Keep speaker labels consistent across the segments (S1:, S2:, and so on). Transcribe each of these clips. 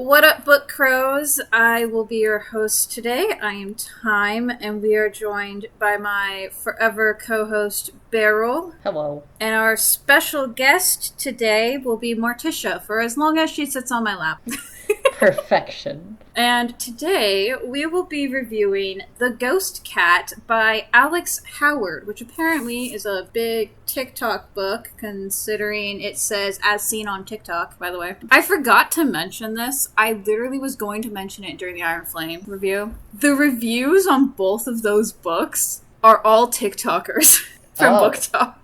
S1: What up, bookcrows? I will be your host today. I am Time, and we are joined by my forever co-host, Beryl.
S2: Hello.
S1: And our special guest today will be Morticia, for as long as she sits on my lap.
S2: Perfection.
S1: And today, we will be reviewing The Ghost Cat by Alex Howard, which apparently is a big TikTok book, considering it says, as seen on TikTok, by the way. I forgot to mention this. I literally was going to mention it during the Iron Flame review. The reviews on both of those books are all TikTokers from booktok.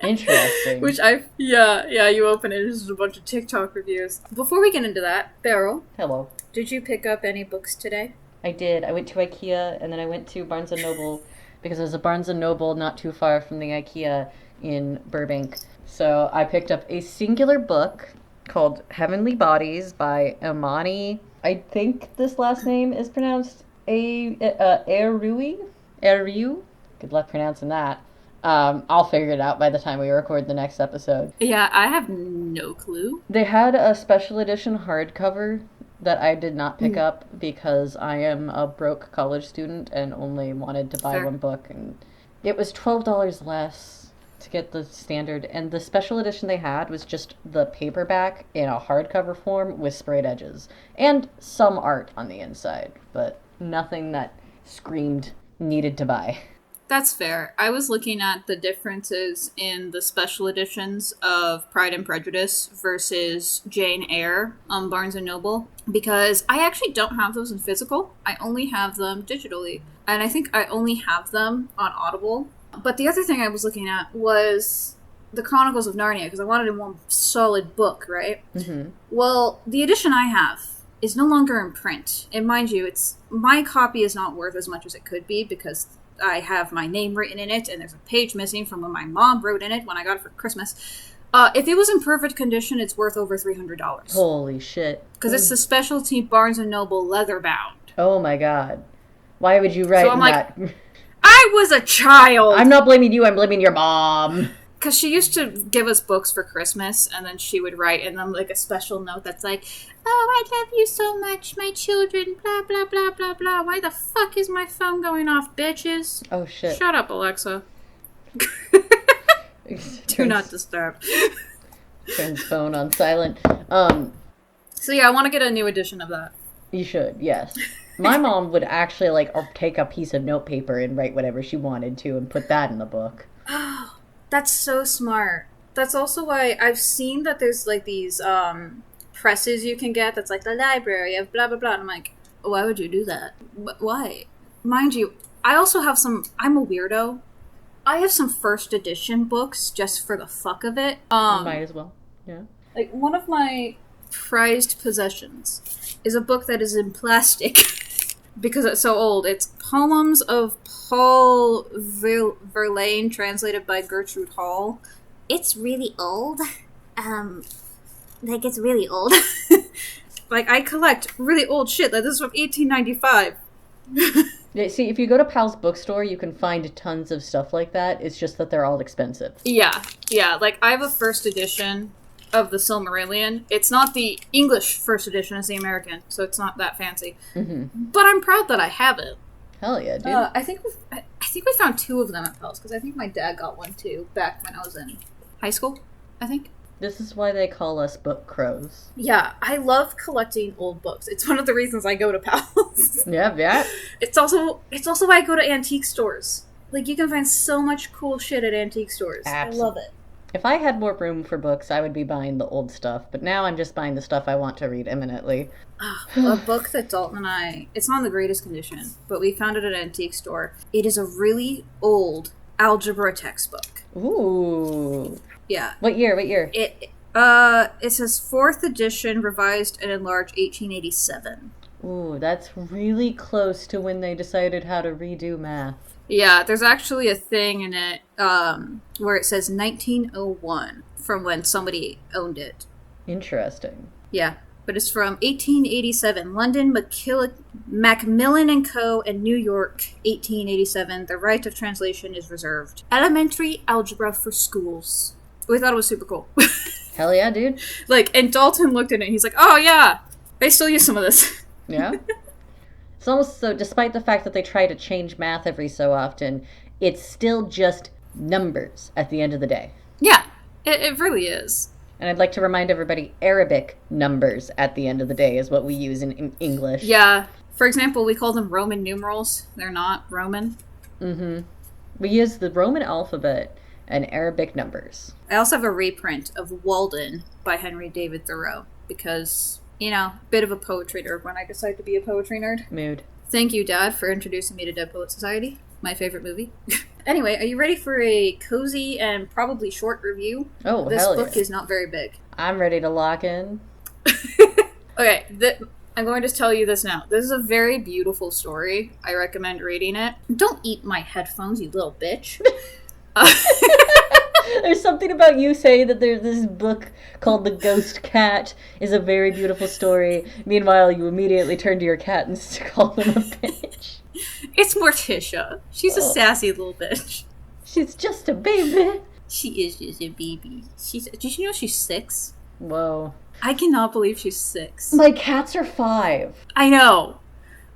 S2: Interesting.
S1: Which you open it, there's a bunch of TikTok reviews. Before we get into that, Beryl.
S2: Hello.
S1: Did you pick up any books today?
S2: I did. I went to IKEA, and then I went to Barnes & Noble, because there's a Barnes & Noble not too far from the IKEA in Burbank. So I picked up a singular book called Heavenly Bodies by Imani. I think this last name is pronounced Erui? Good luck pronouncing that. I'll figure it out by the time we record the next episode.
S1: Yeah, I have no clue.
S2: They had a special edition hardcover that I did not pick up because I am a broke college student and only wanted to buy one book. And it was $12 less to get the standard. And the special edition they had was just the paperback in a hardcover form with sprayed edges. And some art on the inside, but nothing that screamed needed to buy.
S1: That's fair. I was looking at the differences in the special editions of Pride and Prejudice versus Jane Eyre on Barnes & Noble, because I actually don't have those in physical. I only have them digitally, and I think I only have them on Audible. But the other thing I was looking at was the Chronicles of Narnia, because I wanted one solid book, right? Mm-hmm. Well, the edition I have is no longer in print. And mind you, my copy is not worth as much as it could be, because I have my name written in it, and there's a page missing from when my mom wrote in it when I got it for Christmas. If it was in perfect condition, it's worth over $300.
S2: Holy shit.
S1: Because it's the specialty Barnes & Noble leather bound.
S2: Oh my god. Why would you write that?
S1: I was a child!
S2: I'm not blaming you, I'm blaming your mom.
S1: Because she used to give us books for Christmas, and then she would write in them like a special note that's like, "Oh, I love you so much, my children, blah, blah, blah, blah, blah. Why the fuck is my phone going off, bitches?"
S2: Oh, shit.
S1: Shut up, Alexa. Do not disturb.
S2: Turns phone on silent.
S1: So yeah, I want to get a new edition of that.
S2: You should, yes. My mom would actually, take a piece of notepaper and write whatever she wanted to and put that in the book.
S1: That's so smart. That's also why I've seen that there's, these, presses you can get that's like the library of blah, blah, blah. And I'm like, why would you do that? Why? Mind you, I also have I'm a weirdo. I have some first edition books just for the fuck of it.
S2: Might as well, yeah.
S1: One of my prized possessions is a book that is in plastic because it's so old. It's Poems of Paul Verlaine, translated by Gertrude Hall. It's really old. It's really old. I collect really old shit. This is from 1895.
S2: Yeah, see, if you go to Pal's bookstore, you can find tons of stuff like that. It's just that they're all expensive.
S1: Yeah. I have a first edition of the Silmarillion. It's not the English first edition, it's the American, so it's not that fancy. Mm-hmm. But I'm proud that I have it.
S2: Hell yeah, dude.
S1: I think we found two of them at Pal's, because I think my dad got one too back when I was in high school, I think.
S2: This is why they call us bookcrows.
S1: Yeah, I love collecting old books. It's one of the reasons I go to Pal's.
S2: Yeah.
S1: It's also why I go to antique stores. You can find so much cool shit at antique stores. Absolutely. I love it.
S2: If I had more room for books, I would be buying the old stuff, but now I'm just buying the stuff I want to read imminently.
S1: A book that Dalton and it's not in the greatest condition, but we found it at an antique store. It is a really old algebra textbook.
S2: Ooh.
S1: Yeah.
S2: What year?
S1: It says 4th edition, revised and enlarged 1887.
S2: Ooh, that's really close to when they decided how to redo math.
S1: Yeah, there's actually a thing in it where it says 1901 from when somebody owned it.
S2: Interesting.
S1: Yeah, but it's from 1887. London, Macmillan & Co. and New York, 1887. The right of translation is reserved. Elementary algebra for schools. We thought it was super cool.
S2: Hell yeah, dude.
S1: And Dalton looked at it and he's like, oh yeah, I still use some of this.
S2: Yeah. It's almost so, despite the fact that they try to change math every so often, it's still just numbers at the end of the day.
S1: Yeah, it really is.
S2: And I'd like to remind everybody, Arabic numbers at the end of the day is what we use in English.
S1: Yeah. For example, we call them Roman numerals. They're not Roman.
S2: Mm-hmm. We use the Roman alphabet and Arabic numbers.
S1: I also have a reprint of Walden by Henry David Thoreau because, you know, bit of a poetry nerd when I decided to be a poetry nerd.
S2: Mood.
S1: Thank you, Dad, for introducing me to Dead Poet Society, my favorite movie. Anyway, are you ready for a cozy and probably short review?
S2: Oh,
S1: this
S2: hell
S1: book
S2: yeah.
S1: is not very big.
S2: I'm ready to lock in.
S1: Okay, I'm going to tell you this now. This is a very beautiful story. I recommend reading it. Don't eat my headphones, you little bitch.
S2: There's something about you saying that there's this book called The Ghost Cat is a very beautiful story. Meanwhile, you immediately turn to your cat and call them a bitch.
S1: It's Morticia. She's a sassy little bitch.
S2: She's just a baby.
S1: She is just a baby. Did you know she's 6?
S2: Whoa.
S1: I cannot believe she's 6.
S2: My cats are 5.
S1: I know.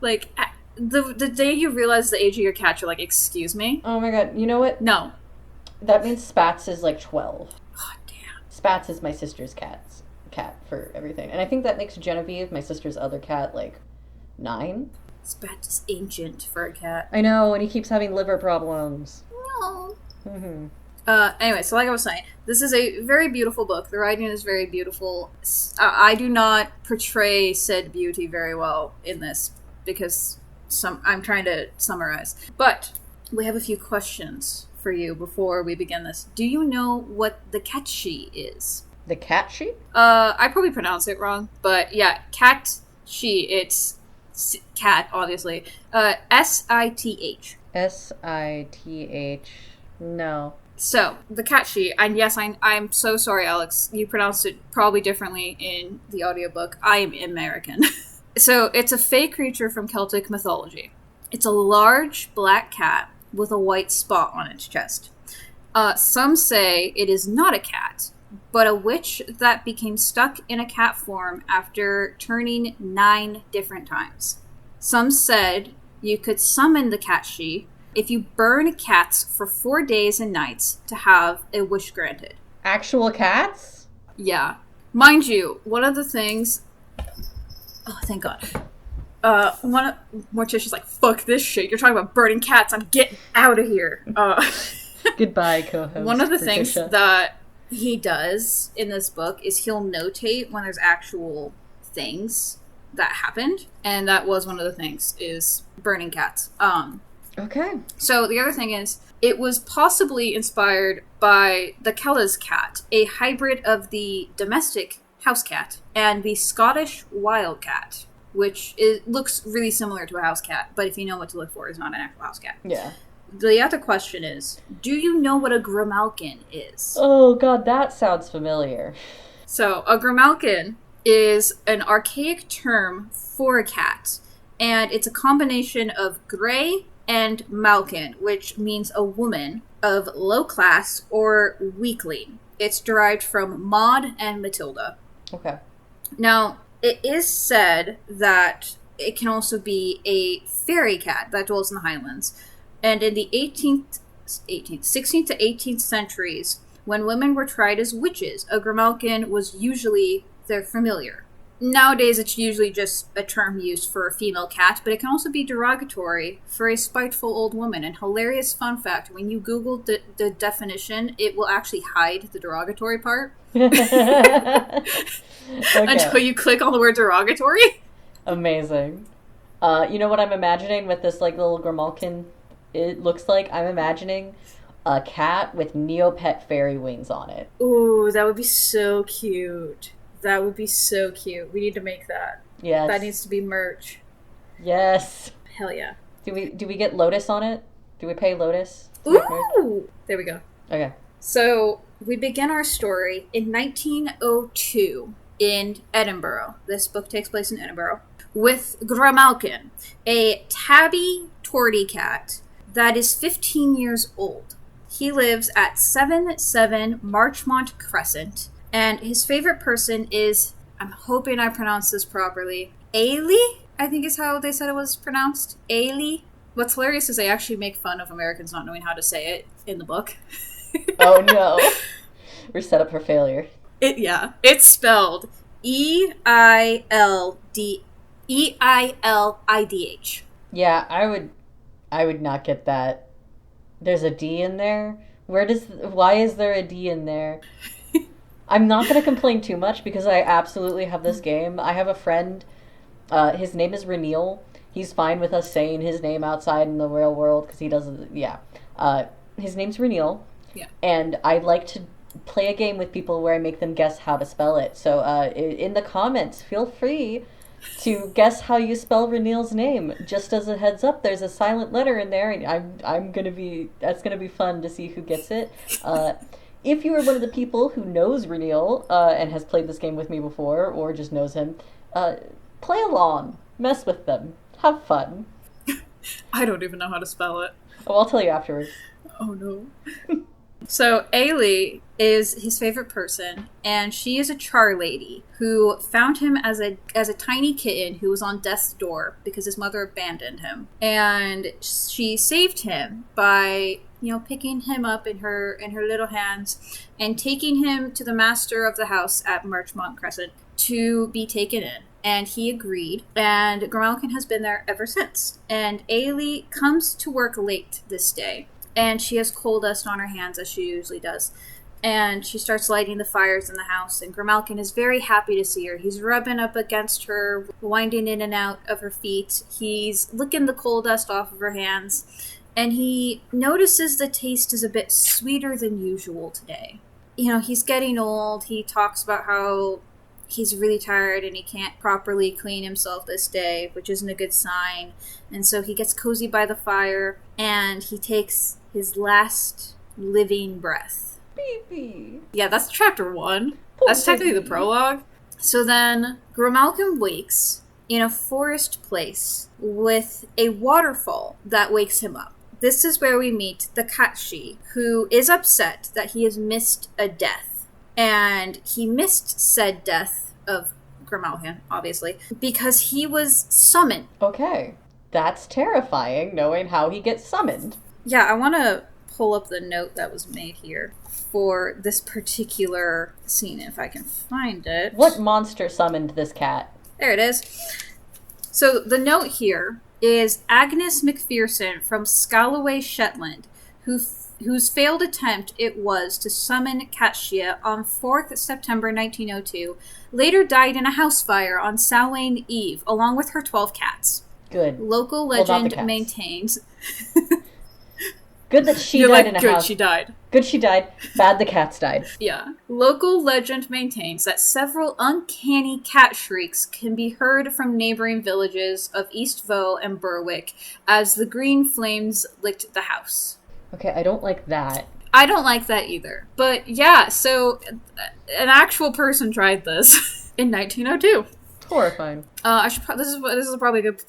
S1: Like, the day you realize the age of your cat, you're like, excuse me?
S2: Oh my god, you know what?
S1: No.
S2: That means Spats is like 12.
S1: God damn.
S2: Spats is my sister's cat for everything. And I think that makes Genevieve, my sister's other cat, like 9.
S1: Spats is ancient for a cat.
S2: I know, and he keeps having liver problems.
S1: No.
S2: Mm-hmm.
S1: Anyway, so like I was saying, this is a very beautiful book. The writing is very beautiful. I do not portray said beauty very well in this because I'm trying to summarize. But we have a few questions for you before we begin this. Do you know what the catshi is?
S2: The cat sheep?
S1: I probably pronounce it wrong, but yeah, catshi. It's cat, obviously. S-I-T-H.
S2: S-I-T-H. No.
S1: So, the catshi, and yes, I'm so sorry, Alex. You pronounced it probably differently in the audiobook. I am American. So, it's a fey creature from Celtic mythology. It's a large black cat with a white spot on its chest. Some say it is not a cat, but a witch that became stuck in a cat form after turning 9 different times. Some said you could summon the catshi if you burn cats for 4 days and nights to have a wish granted.
S2: Actual cats?
S1: Yeah. Mind you, one of the things... Oh, thank God. Morticia's like, fuck this shit. You're talking about burning cats. I'm getting out of here.
S2: Goodbye, co-host.
S1: One of the things that he does in this book is he'll notate when there's actual things that happened. And that was one of the things, is burning cats.
S2: Okay.
S1: So the other thing is, it was possibly inspired by the Keller's cat, a hybrid of the domestic house cat and the Scottish wild cat, which looks really similar to a house cat, but if you know what to look for, it's not an actual house cat.
S2: Yeah.
S1: The other question is, do you know what a grimalkin is?
S2: Oh god, that sounds familiar.
S1: So, a grimalkin is an archaic term for a cat, and it's a combination of grey and malkin, which means a woman of low class or weakling. It's derived from Maud and Matilda.
S2: Okay.
S1: Now, it is said that it can also be a fairy cat that dwells in the Highlands. And in the 16th to 18th centuries, when women were tried as witches, a grimalkin was usually their familiar. Nowadays, it's usually just a term used for a female cat, but it can also be derogatory for a spiteful old woman. And hilarious fun fact, when you Google the definition, it will actually hide the derogatory part.
S2: Okay.
S1: Until you click on the word derogatory.
S2: Amazing. You know what I'm imagining with this like little grimalkin? It looks like I'm imagining a cat with Neopet fairy wings on it.
S1: Ooh, that would be so cute. That would be so cute. We need to make that.
S2: Yes.
S1: That needs to be merch.
S2: Yes.
S1: Hell yeah.
S2: Do we get Lotus on it? Do we pay Lotus?
S1: Ooh! There we go.
S2: Okay.
S1: So, we begin our story in 1902 in Edinburgh. This book takes place in Edinburgh. With Grimalkin, a tabby tortie cat that is 15 years old. He lives at 77 Marchmont Crescent, and his favorite person is I'm hoping I pronounced this properly. Ailey, I think is how they said it was pronounced. Ailey. What's hilarious is they actually make fun of Americans not knowing how to say it in the book.
S2: Oh no. We're set up for failure.
S1: It's spelled Eilidh.
S2: Yeah, I would not get that. There's a D in there. Why is there a D in there? I'm not going to complain too much because I absolutely have this game. I have a friend, his name is Renil. He's fine with us saying his name outside in the real world because he doesn't, his name's Renil.
S1: Yeah.
S2: And I like to play a game with people where I make them guess how to spell it. So in the comments, feel free to guess how you spell Renil's name. Just as a heads up, there's a silent letter in there, and that's gonna be fun to see who gets it. If you are one of the people who knows Renil and has played this game with me before, or just knows him, play along, mess with them, have fun.
S1: I don't even know how to spell it.
S2: Oh, I'll tell you afterwards.
S1: Oh no. So Ailey is his favorite person, and she is a char lady who found him as a tiny kitten who was on death's door because his mother abandoned him. And she saved him by, picking him up in her little hands and taking him to the master of the house at Marchmont Crescent to be taken in. And he agreed, and Grimalkin has been there ever since. And Ailey comes to work late this day. And she has coal dust on her hands, as she usually does. And she starts lighting the fires in the house. And Grimalkin is very happy to see her. He's rubbing up against her, winding in and out of her feet. He's licking the coal dust off of her hands. And he notices the taste is a bit sweeter than usual today. He's getting old. He talks about how he's really tired and he can't properly clean himself this day, which isn't a good sign. And so he gets cozy by the fire and he takes his last living breath.
S2: Baby.
S1: Yeah, that's chapter 1. That's technically the prologue. So then Grimalkin wakes in a forest place with a waterfall that wakes him up. This is where we meet the Katshi, who is upset that he has missed a death. And he missed said death of Grimalkin, obviously, because he was summoned.
S2: Okay. That's terrifying, knowing how he gets summoned.
S1: Yeah, I want to pull up the note that was made here for this particular scene, if I can find it.
S2: What monster summoned this cat?
S1: There it is. So the note here is Agnes McPherson from Scalloway, Shetland, whose failed attempt it was to summon Katshia on 4th September 1902, later died in a house fire on Samhain Eve, along with her 12 cats.
S2: Good.
S1: Local legend maintains...
S2: Good that she died in a house.
S1: Good she died.
S2: Good she died. Bad the cats died.
S1: Yeah. Local legend maintains that several uncanny cat shrieks can be heard from neighboring villages of East Voe and Berwick as the green flames licked the house.
S2: Okay, I don't like that.
S1: I don't like that either. But yeah, so an actual person tried this in 1902.
S2: Horrifying.
S1: This is probably a good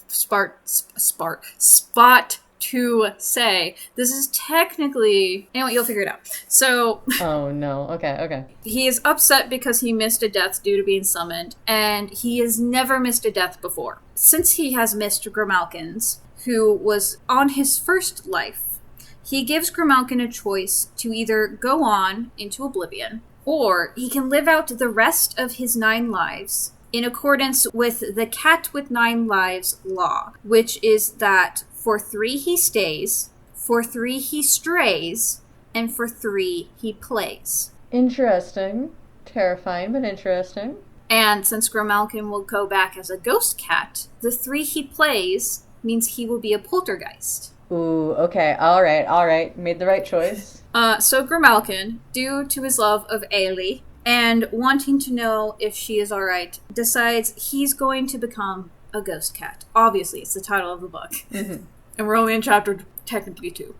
S1: spot to say. This is technically, you'll figure it out. So,
S2: oh no. Okay.
S1: He is upset because he missed a death due to being summoned, and he has never missed a death before. Since he has missed Grimalkin's, who was on his first life, he gives Grimalkin a choice to either go on into oblivion, or he can live out the rest of his 9 lives in accordance with the Cat with 9 Lives law, which is that for 3 he stays, for 3 he strays, and for 3 he plays.
S2: Interesting. Terrifying, but interesting.
S1: And since Grimalkin will go back as a ghost cat, the 3 he plays means he will be a poltergeist.
S2: Ooh, okay. All right. Made the right choice.
S1: So Grimalkin, due to his love of Ailey, and wanting to know if she is alright, decides he's going to become a ghost cat. Obviously, it's the title of the book. Mm-hmm. And we're only in chapter technically 2.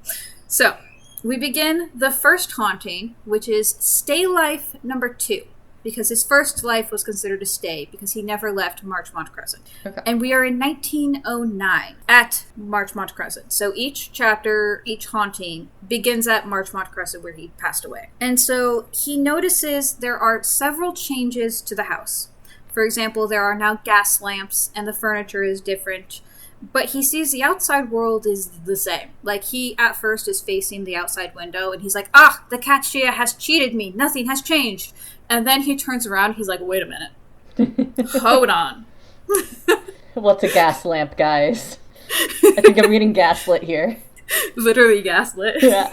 S1: So, we begin the first haunting, which is stay life number 2. Because his first life was considered a stay, because he never left Marchmont Crescent. Okay. And we are in 1909 at Marchmont Crescent. So each chapter, each haunting, begins at Marchmont Crescent where he passed away. And so he notices there are several changes to the house. For example, there are now gas lamps and the furniture is different. But he sees the outside world is the same. Like, he at first is facing the outside window and he's like, the cashier has cheated me. Nothing has changed. And then he turns around and he's like, wait a minute. Hold on.
S2: What's a gas lamp, guys? I think I'm getting gaslit here.
S1: Literally gaslit.
S2: Yeah.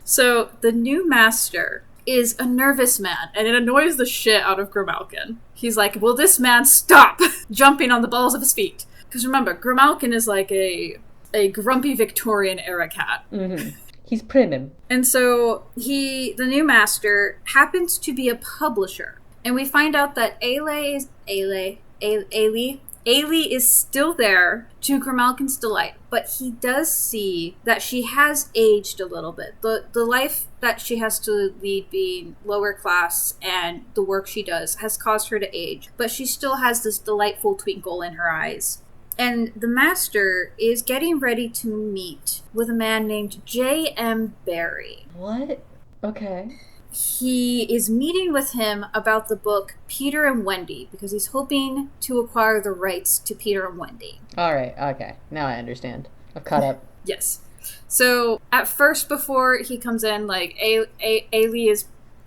S1: So, the new master is a nervous man, and it annoys the shit out of Grimalkin. He's like, will this man stop jumping on the balls of his feet? Because remember, Grimalkin is like a grumpy Victorian-era cat.
S2: Mm-hmm. He's prim.
S1: And so, the new master, happens to be a publisher. And we find out that Ailey is still there, to Grimalkin's delight, but he does see that she has aged a little bit. The life that she has to lead being lower class and the work she does has caused her to age, but she still has this delightful twinkle in her eyes. And the master is getting ready to meet with a man named J.M. Barrie.
S2: What? Okay.
S1: He is meeting with him about the book Peter and Wendy because he's hoping to acquire the rights to Peter and Wendy.
S2: All right. Okay. Now I understand. I've caught up.
S1: Yes. So at first, before he comes in, like Ailey is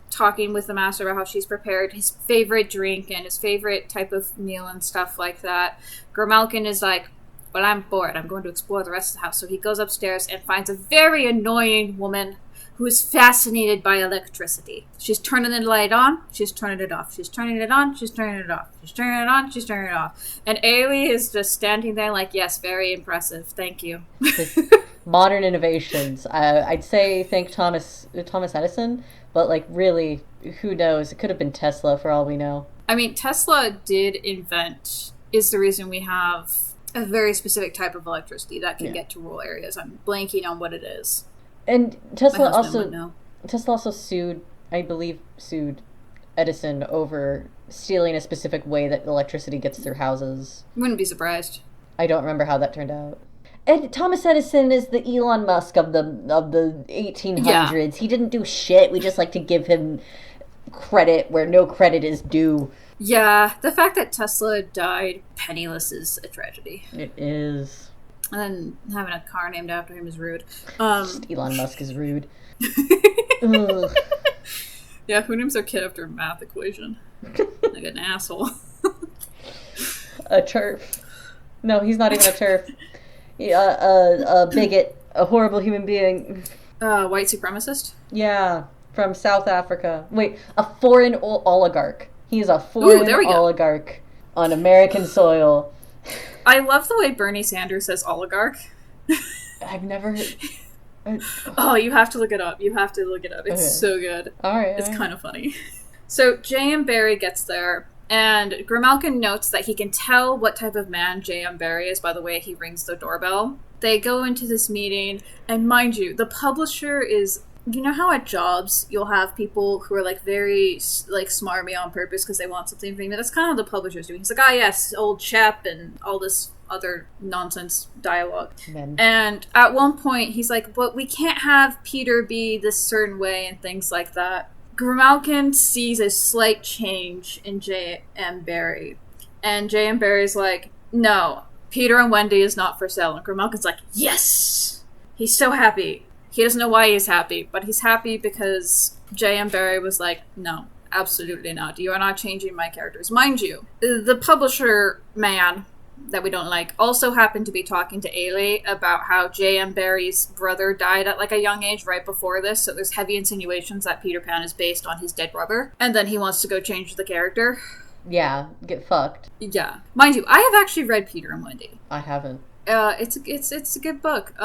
S1: talking with the master about how she's prepared his favorite drink and his favorite type of meal and stuff like that. Grimalkin is like, well, I'm bored. I'm going to explore the rest of the house. So he goes upstairs and finds a very annoying woman who is fascinated by electricity. She's turning the light on, she's turning it off. She's turning it on, she's turning it off. She's turning it on, she's turning it off. And Ailey is just standing there like, yes, very impressive. Thank you.
S2: Modern innovations. I'd say thank Thomas Edison, but like really, who knows? It could have been Tesla for all we know.
S1: I mean, Tesla is the reason we have a very specific type of electricity that can get to rural areas. I'm blanking on what it is.
S2: And Tesla also sued Edison over stealing a specific way that electricity gets through houses.
S1: Wouldn't be surprised.
S2: I don't remember how that turned out. And Thomas Edison is the Elon Musk of the 1800s. Yeah. He didn't do shit. We just like to give him credit where no credit is due.
S1: Yeah, the fact that Tesla died penniless is a tragedy.
S2: It is.
S1: And then having a car named after him is rude.
S2: Elon Musk is rude.
S1: Yeah, who names their kid after a math equation? Like an asshole.
S2: A TERF. No, he's not even a TERF. A bigot. A horrible human being.
S1: White supremacist?
S2: Yeah, from South Africa. Wait, a foreign oligarch. He is a foreign oligarch on American soil.
S1: I love the way Bernie Sanders says oligarch.
S2: I've never heard...
S1: Oh, you have to look it up. It's so good.
S2: All right.
S1: It's kind of funny. So J.M. Barrie gets there, and Grimalkin notes that he can tell what type of man J.M. Barrie is by the way he rings the doorbell. They go into this meeting, and mind you, the publisher is... You know how at jobs you'll have people who are like very like smarmy on purpose because they want something from you? That's kind of what the publisher's doing. He's like, yes, old chap, and all this other nonsense dialogue. And at one point he's like, but we can't have Peter be this certain way and things like that. Grimalkin sees a slight change in J.M. Barrie. And J.M. Barrie's like, no, Peter and Wendy is not for sale. And Grimalkin's like, yes! He's so happy. He doesn't know why he's happy, but he's happy because J.M. Barrie was like, no, absolutely not. You are not changing my characters. Mind you, the publisher man that we don't like also happened to be talking to Ailey about how J.M. Barrie's brother died at like a young age right before this, so there's heavy insinuations that Peter Pan is based on his dead brother, and then he wants to go change the character.
S2: Yeah, get fucked.
S1: Yeah. Mind you, I have actually read Peter and Wendy.
S2: I haven't.
S1: It's a good book.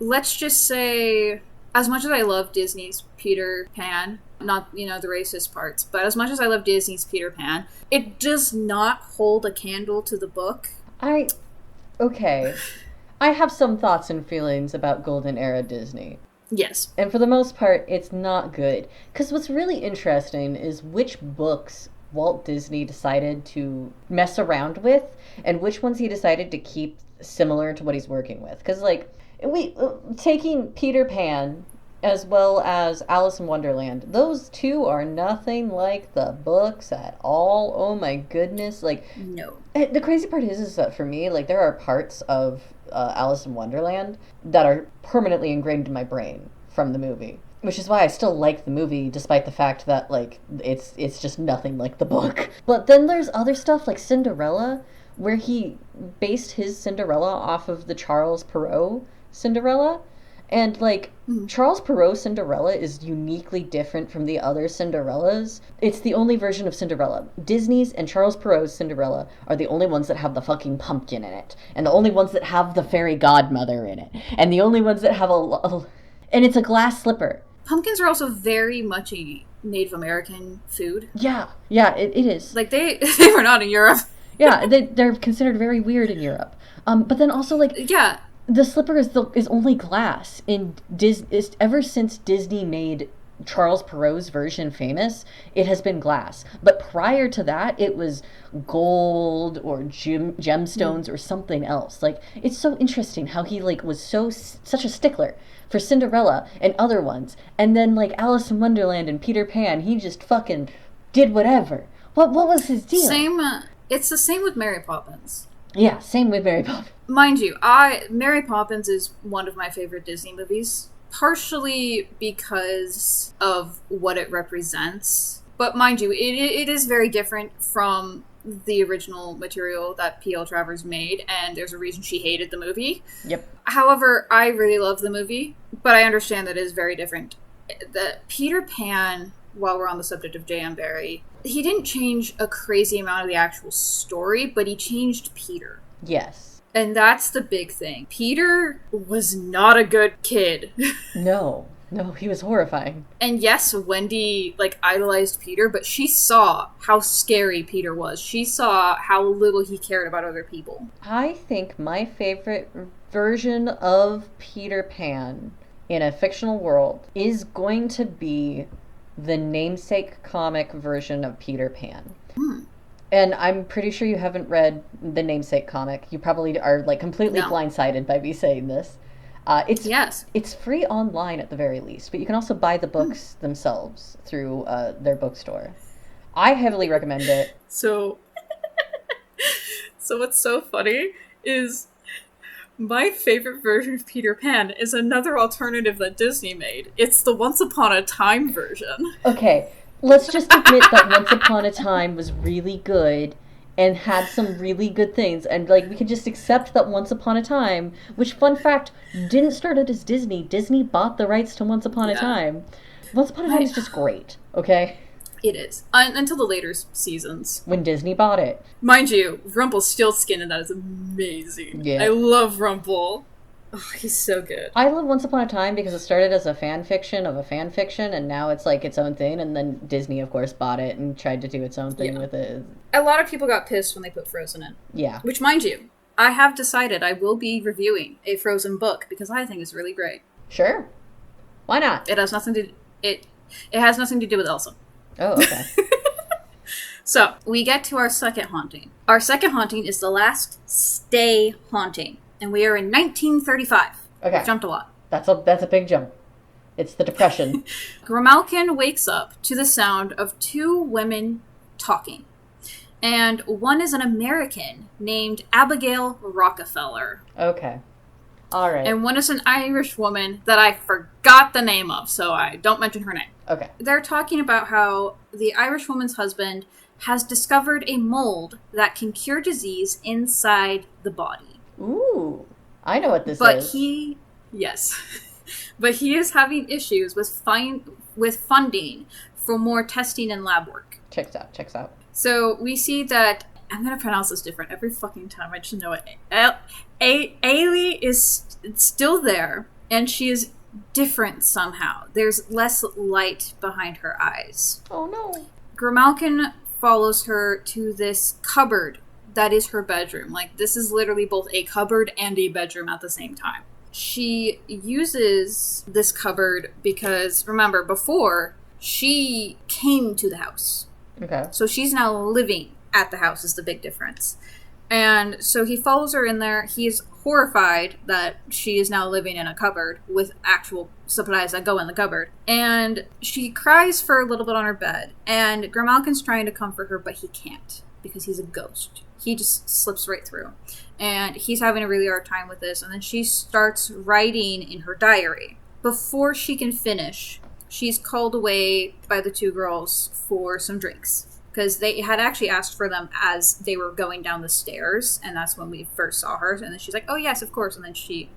S1: Let's just say, as much as I love Disney's Peter Pan, not, the racist parts, but as much as I love Disney's Peter Pan, it does not hold a candle to the book.
S2: Okay. I have some thoughts and feelings about Golden Era Disney.
S1: Yes.
S2: And for the most part, it's not good. Because what's really interesting is which books Walt Disney decided to mess around with and which ones he decided to keep similar to what he's working with. Because, taking Peter Pan as well as Alice in Wonderland. Those two are nothing like the books at all. Oh my goodness. Like,
S1: No.
S2: the crazy part is that for me, like, there are parts of Alice in Wonderland that are permanently ingrained in my brain from the movie. Which is why I still like the movie, despite the fact that, like, it's just nothing like the book. But then there's other stuff like Cinderella, where he based his Cinderella off of the Charles Perrault Cinderella. And, like, Charles Perrault Cinderella is uniquely different from the other Cinderellas. It's the only version of Cinderella. Disney's and Charles Perrault's Cinderella are the only ones that have the fucking pumpkin in it. And the only ones that have the fairy godmother in it. And the only ones that have and it's a glass slipper.
S1: Pumpkins are also very much a Native American food.
S2: Yeah, it is.
S1: Like, they were not in Europe.
S2: Yeah, they're considered very weird in Europe. But then also, like...
S1: Yeah.
S2: The slipper is only glass. Ever since Disney made Charles Perrault's version famous, it has been glass. But prior to that, it was gold or gemstones or something else. Like, it's so interesting how he, like, was such a stickler for Cinderella and other ones. And then, like, Alice in Wonderland and Peter Pan, he just fucking did whatever. What was his deal?
S1: It's the same with Mary Poppins.
S2: Yeah, same with Mary Poppins.
S1: Mind you, Mary Poppins is one of my favorite Disney movies, partially because of what it represents. But mind you, it is very different from the original material that P.L. Travers made, and there's a reason she hated the movie.
S2: Yep.
S1: However, I really love the movie, but I understand that it is very different. The Peter Pan, while we're on the subject of J.M. Barrie, he didn't change a crazy amount of the actual story, but he changed Peter.
S2: Yes.
S1: And that's the big thing. Peter was not a good kid.
S2: No, he was horrifying.
S1: And yes, Wendy, like, idolized Peter, but she saw how scary Peter was. She saw how little he cared about other people.
S2: I think my favorite version of Peter Pan in a fictional world is going to be the namesake comic version of Peter Pan. And I'm pretty sure you haven't read the namesake comic. You probably are, like, completely blindsided by me saying this. It's free online at the very least, but you can also buy the books themselves through their bookstore. I heavily recommend it.
S1: So what's so funny is my favorite version of Peter Pan is another alternative that Disney made. It's the Once Upon a Time version.
S2: Okay, let's just admit that Once Upon a Time was really good and had some really good things. And, like, we can just accept that Once Upon a Time, which, fun fact, didn't start out as Disney. Disney bought the rights to Once Upon a Time. Once Upon a Time is just great, okay?
S1: It is. Until the later seasons.
S2: When Disney bought it.
S1: Mind you, Rumpelstiltskin in that is amazing. Yeah. I love Rumple. Oh, he's so good.
S2: I love Once Upon a Time because it started as a fan fiction of a fan fiction, and now it's like its own thing, and then Disney, of course, bought it and tried to do its own thing with it.
S1: A lot of people got pissed when they put Frozen in.
S2: Yeah.
S1: Which, mind you, I have decided I will be reviewing a Frozen book because I think it's really great.
S2: Sure. Why not?
S1: It has nothing to do with Elsa.
S2: Oh, okay.
S1: So, we get to our second haunting. Our second haunting is the last stay haunting. And we are in 1935.
S2: Okay.
S1: We jumped a lot.
S2: That's a big jump. It's the Depression.
S1: Grimalkin wakes up to the sound of two women talking. And one is an American named Abigail Rockefeller.
S2: Okay. All right.
S1: And one is an Irish woman that I forgot the name of, so I don't mention her name.
S2: Okay.
S1: They're talking about how the Irish woman's husband has discovered a mold that can cure disease inside the body.
S2: Ooh. I know what this is.
S1: But he is having issues with funding for more testing and lab work.
S2: Checks out.
S1: So we see that, I'm going to pronounce this different every fucking time, I just know it. Ailey is still there, and she is different somehow. There's less light behind her eyes.
S2: Oh no.
S1: Grimalkin follows her to this cupboard that is her bedroom. Like, this is literally both a cupboard and a bedroom at the same time. She uses this cupboard because, remember, before, she came to the house.
S2: Okay.
S1: So she's now living at the house is the big difference. And so he follows her in there. He's horrified that she is now living in a cupboard with actual supplies that go in the cupboard. And she cries for a little bit on her bed. And Grimalkin's trying to comfort her, but he can't because he's a ghost. He just slips right through. And he's having a really hard time with this. And then she starts writing in her diary. Before she can finish, she's called away by the two girls for some drinks. Because they had actually asked for them as they were going down the stairs. And that's when we first saw her. And then she's like, oh, yes, of course. And then she,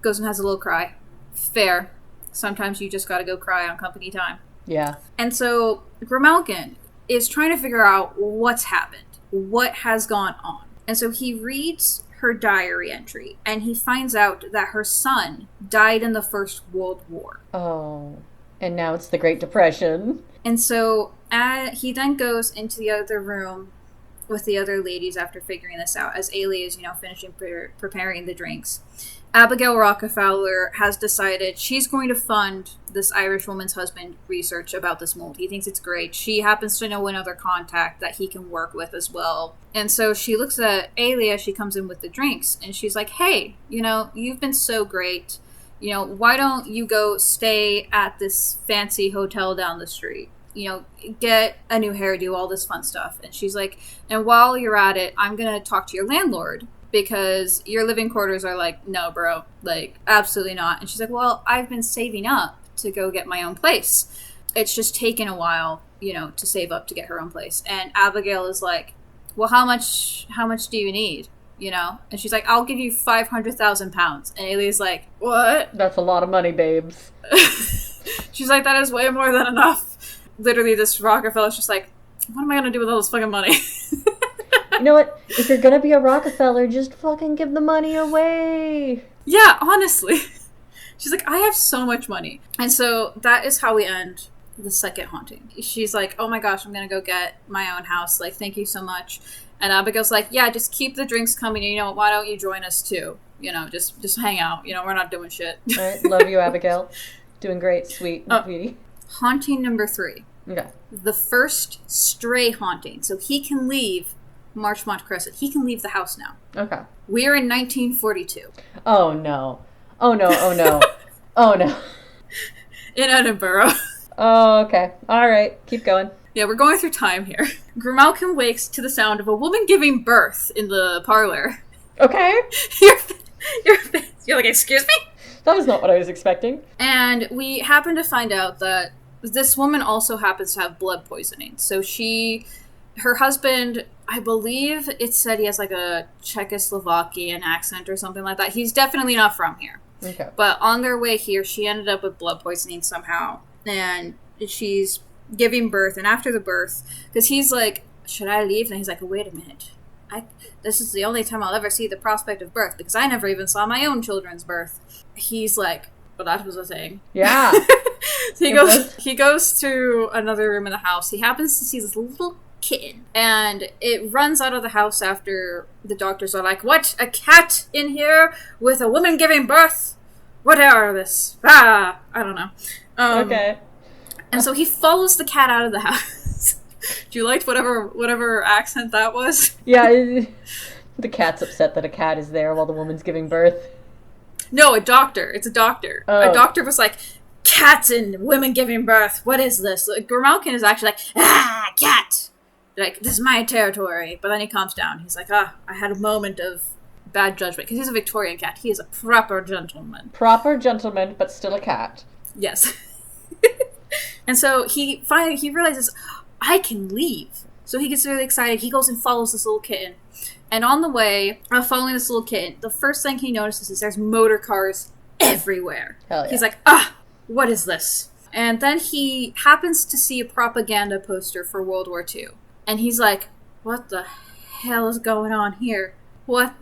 S1: goes and has a little cry. Fair. Sometimes you just got to go cry on company time.
S2: Yeah.
S1: And so Grimalkin is trying to figure out what's happened. What has gone on. And so he reads her diary entry. And he finds out that her son died in the First World War.
S2: Oh. And now it's the Great Depression.
S1: And so he then goes into the other room with the other ladies after figuring this out, as Ailey is, finishing preparing the drinks. Abigail Rockefeller has decided she's going to fund this Irish woman's husband research about this mold. He thinks it's great. She happens to know another contact that he can work with as well. And so she looks at Ailey as she comes in with the drinks, and she's like, hey, you've been so great. Why don't you go stay at this fancy hotel down the street? Get a new hairdo, all this fun stuff. And she's like, and while you're at it, I'm going to talk to your landlord because your living quarters are like, no, bro, like, absolutely not. And she's like, well, I've been saving up to go get my own place. It's just taken a while, to save up to get her own place. And Abigail is like, well, how much do you need? And she's like, I'll give you 500,000 pounds. And Ailey's like, what?
S2: That's a lot of money, babes.
S1: She's like, that is way more than enough. Literally, this Rockefeller's just like, what am I going to do with all this fucking money?
S2: You know what? If you're going to be a Rockefeller, just fucking give the money away.
S1: Yeah, honestly. She's like, I have so much money. And so that is how we end the second haunting. She's like, oh my gosh, I'm going to go get my own house. Like, thank you so much. And Abigail's like, yeah, just keep the drinks coming. And, why don't you join us too? Just hang out. We're not doing shit.
S2: All right. Love you, Abigail. Doing great, sweet, sweetie.
S1: Haunting number 3.
S2: Okay.
S1: The first stray haunting. So he can leave Marchmont Crescent. He can leave the house now.
S2: Okay.
S1: We're in 1942.
S2: Oh, no. Oh, no. Oh, no. Oh, no.
S1: In Edinburgh.
S2: Oh, okay. All right. Keep going.
S1: Yeah, we're going through time here. Grimalkin wakes to the sound of a woman giving birth in the parlor.
S2: Okay.
S1: You're like, excuse me?
S2: That was not what I was expecting.
S1: And we happen to find out that this woman also happens to have blood poisoning. So her husband, I believe it said he has like a Czechoslovakian accent or something like that. He's definitely not from here.
S2: Okay.
S1: But on their way here, she ended up with blood poisoning somehow. And she's giving birth. And after the birth, because he's like, should I leave? And he's like, wait a minute. This is the only time I'll ever see the prospect of birth because I never even saw my own children's birth. He's like, well, that was a thing.
S2: Yeah.
S1: He goes to another room in the house. He happens to see this little kitten, and it runs out of the house after the doctors are like, what? A cat in here with a woman giving birth? What are this? I don't know.
S2: Okay.
S1: And so he follows the cat out of the house. Do you like whatever accent that was?
S2: Yeah, the cat's upset that a cat is there while the woman's giving birth.
S1: No, a doctor. It's a doctor.
S2: Oh.
S1: A doctor was like, cats and women giving birth. What is this? Like, Grimalkin is actually like, cat. Like, this is my territory. But then he calms down. He's like, I had a moment of bad judgment. Because he's a Victorian cat. He is a proper gentleman.
S2: Proper gentleman, but still a cat.
S1: Yes. And so he realizes, I can leave. So he gets really excited. He goes and follows this little kitten. And on the way, following this little kitten, the first thing he notices is there's motor cars everywhere.
S2: Hell yeah.
S1: He's like, what is this? And then he happens to see a propaganda poster for World War II. And he's like, what the hell is going on here? What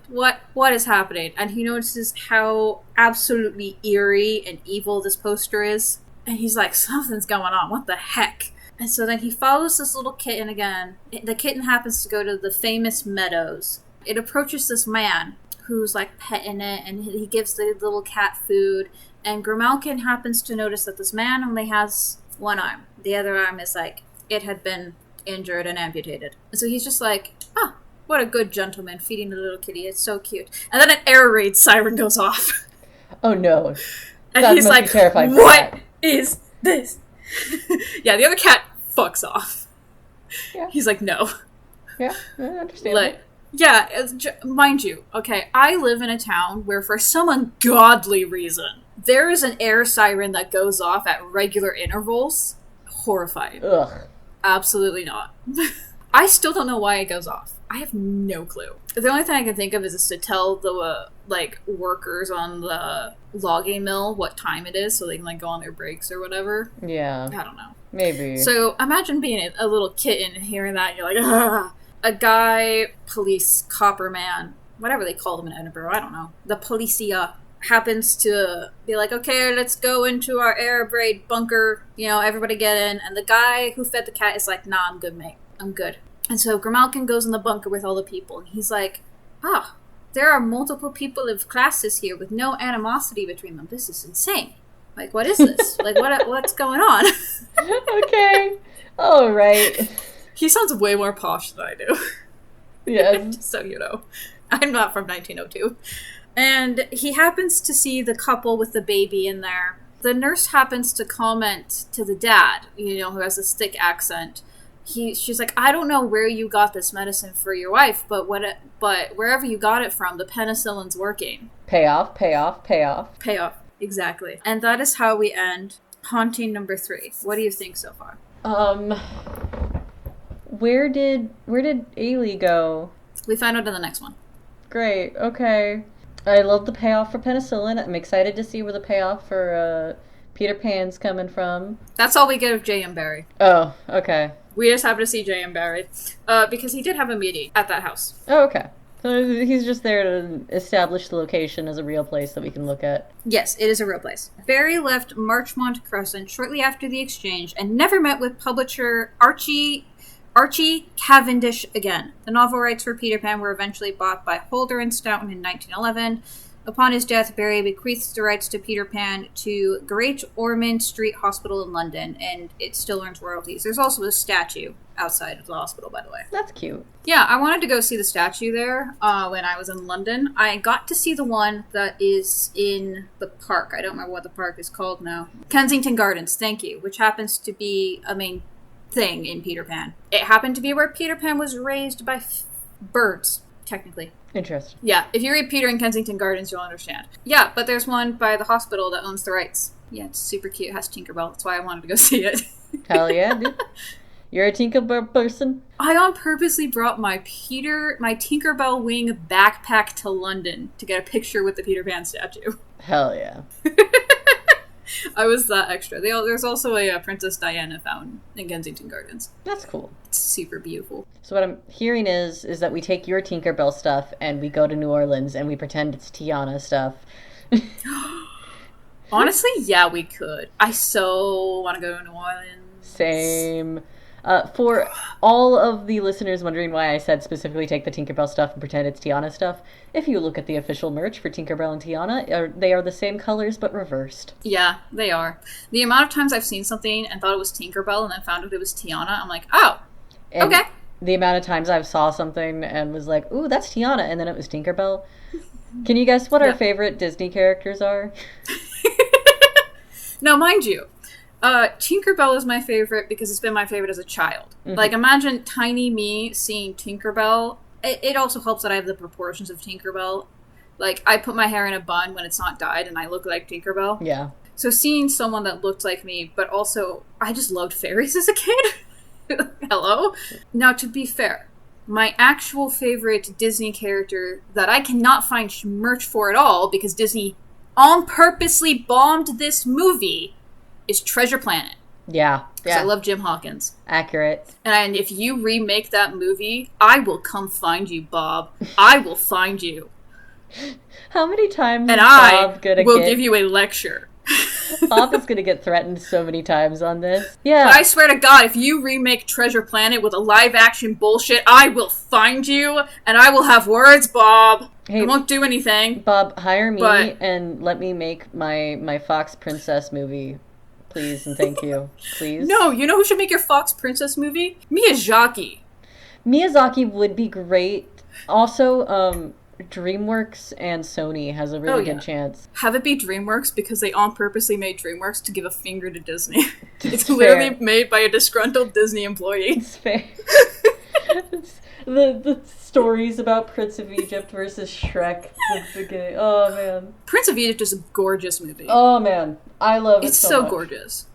S1: is happening? And he notices how absolutely eerie and evil this poster is. And he's like, something's going on. What the heck? And so then he follows this little kitten again. The kitten happens to go to the famous meadows. It approaches this man who's like petting it, and he gives the little cat food. And Grimalkin happens to notice that this man only has one arm. The other arm is like, it had been injured and amputated. And so he's just like, What a good gentleman feeding the little kitty. It's so cute. And then an air raid siren goes off.
S2: Oh no.
S1: And
S2: That
S1: he's
S2: must be
S1: like,
S2: terrifying for
S1: what
S2: Cat.
S1: is this? Yeah, the other cat fucks off.
S2: Yeah.
S1: He's like, no.
S2: Yeah, understandable.
S1: Mind you, okay, I live in a town where for some ungodly reason, there is an air siren that goes off at regular intervals. Horrifying.
S2: Ugh.
S1: Absolutely not. I still don't know why it goes off. I have no clue. The only thing I can think of is to tell the, workers on the logging mill what time it is so they can, go on their breaks or whatever.
S2: Yeah.
S1: I don't know.
S2: Maybe.
S1: So imagine being a little kitten and hearing that and you're like, ah. A guy, police, copper man, whatever they call them in Edinburgh, I don't know. The policia happens to be like, okay, let's go into our air raid bunker. Everybody get in. And the guy who fed the cat is like, nah, I'm good, mate. I'm good. And so Grimalkin goes in the bunker with all the people. And he's like, there are multiple people of classes here with no animosity between them. This is insane. Like, what is this? What's going on?
S2: Okay. All right.
S1: He sounds way more posh than I do.
S2: Yeah.
S1: Just so you know. I'm not from 1902. And he happens to see the couple with the baby in there. The nurse happens to comment to the dad, who has this thick accent. She's like, I don't know where you got this medicine for your wife, but wherever you got it from, the penicillin's working.
S2: Payoff, payoff, payoff.
S1: Payoff, exactly. And that is how we end Haunting number 3. What do you think so far?
S2: Where did Ailey go?
S1: We find out in the next one.
S2: Great, okay. I love the payoff for penicillin. I'm excited to see where the payoff for Peter Pan's coming from.
S1: That's all we get of J.M. Barrie.
S2: Oh, okay.
S1: We just happen to see J.M. Barrie because he did have a meeting at that house.
S2: Oh, okay. So he's just there to establish the location as a real place that we can look at.
S1: Yes, it is a real place. Barrie left Marchmont Crescent shortly after the exchange and never met with publisher Archie Cavendish again. The novel rights for Peter Pan were eventually bought by Holder and Stoughton in 1911. Upon his death, Barrie bequeaths the rights to Peter Pan to Great Ormond Street Hospital in London, and it still earns royalties. There's also a statue outside of the hospital, by the way.
S2: That's cute.
S1: Yeah, I wanted to go see the statue there when I was in London. I got to see the one that is in the park. I don't remember what the park is called now. Kensington Gardens, thank you, which happens to be a main thing in Peter Pan. It happened to be where Peter Pan was raised by birds, technically.
S2: Interesting.
S1: Yeah, if you read Peter in Kensington Gardens, you'll understand. Yeah, but there's one by the hospital that owns the rights. Yeah, it's super cute. It has Tinkerbell. That's why I wanted to go see it.
S2: Hell yeah, dude. You're a Tinkerbell person?
S1: I on purposely brought my Tinkerbell wing backpack to London to get a picture with the Peter Pan statue.
S2: Hell yeah.
S1: I was that extra. There's also a Princess Diana fountain in Kensington Gardens.
S2: That's cool.
S1: It's super beautiful.
S2: So what I'm hearing is that we take your Tinkerbell stuff and we go to New Orleans and we pretend it's Tiana stuff.
S1: Honestly, yeah, we could. I so want to go to New Orleans.
S2: Same. For all of the listeners wondering why I said specifically take the Tinkerbell stuff and pretend it's Tiana stuff, if you look at the official merch for Tinkerbell and Tiana, they are the same colors but reversed.
S1: Yeah, they are. The amount of times I've seen something and thought it was Tinkerbell and then found out it was Tiana, I'm like, oh,
S2: and
S1: okay.
S2: The amount of times I've saw something and was like, ooh, that's Tiana, and then it was Tinkerbell. Can you guess what our favorite Disney characters are?
S1: Now, mind you, Tinkerbell is my favorite because it's been my favorite as a child. Mm-hmm. Like, imagine tiny me seeing Tinkerbell. It also helps that I have the proportions of Tinkerbell. Like, I put my hair in a bun when it's not dyed and I look like Tinkerbell.
S2: Yeah.
S1: So seeing someone that looked like me, but also, I just loved fairies as a kid. Hello? Now, to be fair, my actual favorite Disney character that I cannot find merch for at all because Disney on purposely bombed this movie is Treasure Planet.
S2: Yeah.
S1: Because I love Jim Hawkins.
S2: Accurate.
S1: And if you remake that movie, I will come find you, Bob. I will find you.
S2: How many times
S1: and
S2: is Bob gonna
S1: will give you a lecture.
S2: Bob is going to get threatened so many times on this. Yeah.
S1: But I swear to God, if you remake Treasure Planet with a live-action bullshit, I will find you, and I will have words, Bob. Hey, I won't do anything.
S2: Bob, hire me and let me make my Fox Princess movie. Please and thank you. Please.
S1: No, you know who should make your Fox Princess movie? Miyazaki.
S2: Miyazaki would be great Also, DreamWorks and Sony has a really good
S1: yeah.
S2: chance.
S1: Have it be DreamWorks because they on purposely made DreamWorks to give a finger to Disney. It's
S2: fair.
S1: literally made by a disgruntled Disney employee.
S2: It's fair. It's the stories about Prince of Egypt versus Shrek. Oh, man.
S1: Prince of Egypt is a gorgeous movie.
S2: Oh, man. I love it
S1: It's
S2: so much.
S1: gorgeous.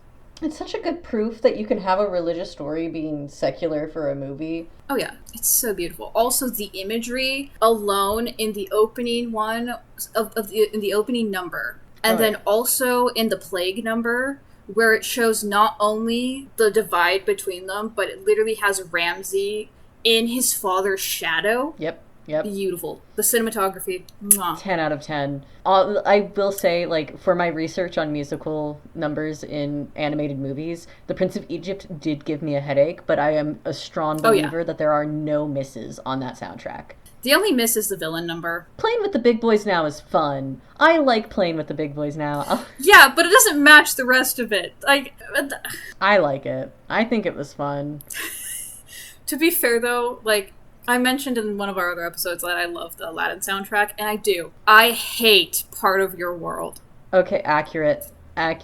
S2: It's such a good proof that you can have a religious story being secular for a movie.
S1: Oh yeah, it's so beautiful. Also, the imagery alone in the opening one in the opening number, and then also in the plague number, where it shows not only the divide between them, but it literally has Ramsey in his father's shadow.
S2: Yep.
S1: Beautiful. The cinematography, mwah.
S2: 10 out of 10. I will say, like, for my research on musical numbers in animated movies, The Prince of Egypt did give me a headache, but I am a strong believer that there are no misses on that soundtrack.
S1: The only miss is the villain number.
S2: Playing with the Big Boys Now is fun. I like playing with the Big Boys Now.
S1: Yeah, but it doesn't match the rest of it. Like,
S2: I like it. I think it was fun.
S1: To be fair, though, like, I mentioned in one of our other episodes that I love the Aladdin soundtrack, and I do. I hate Part of Your World.
S2: Okay, accurate.
S1: I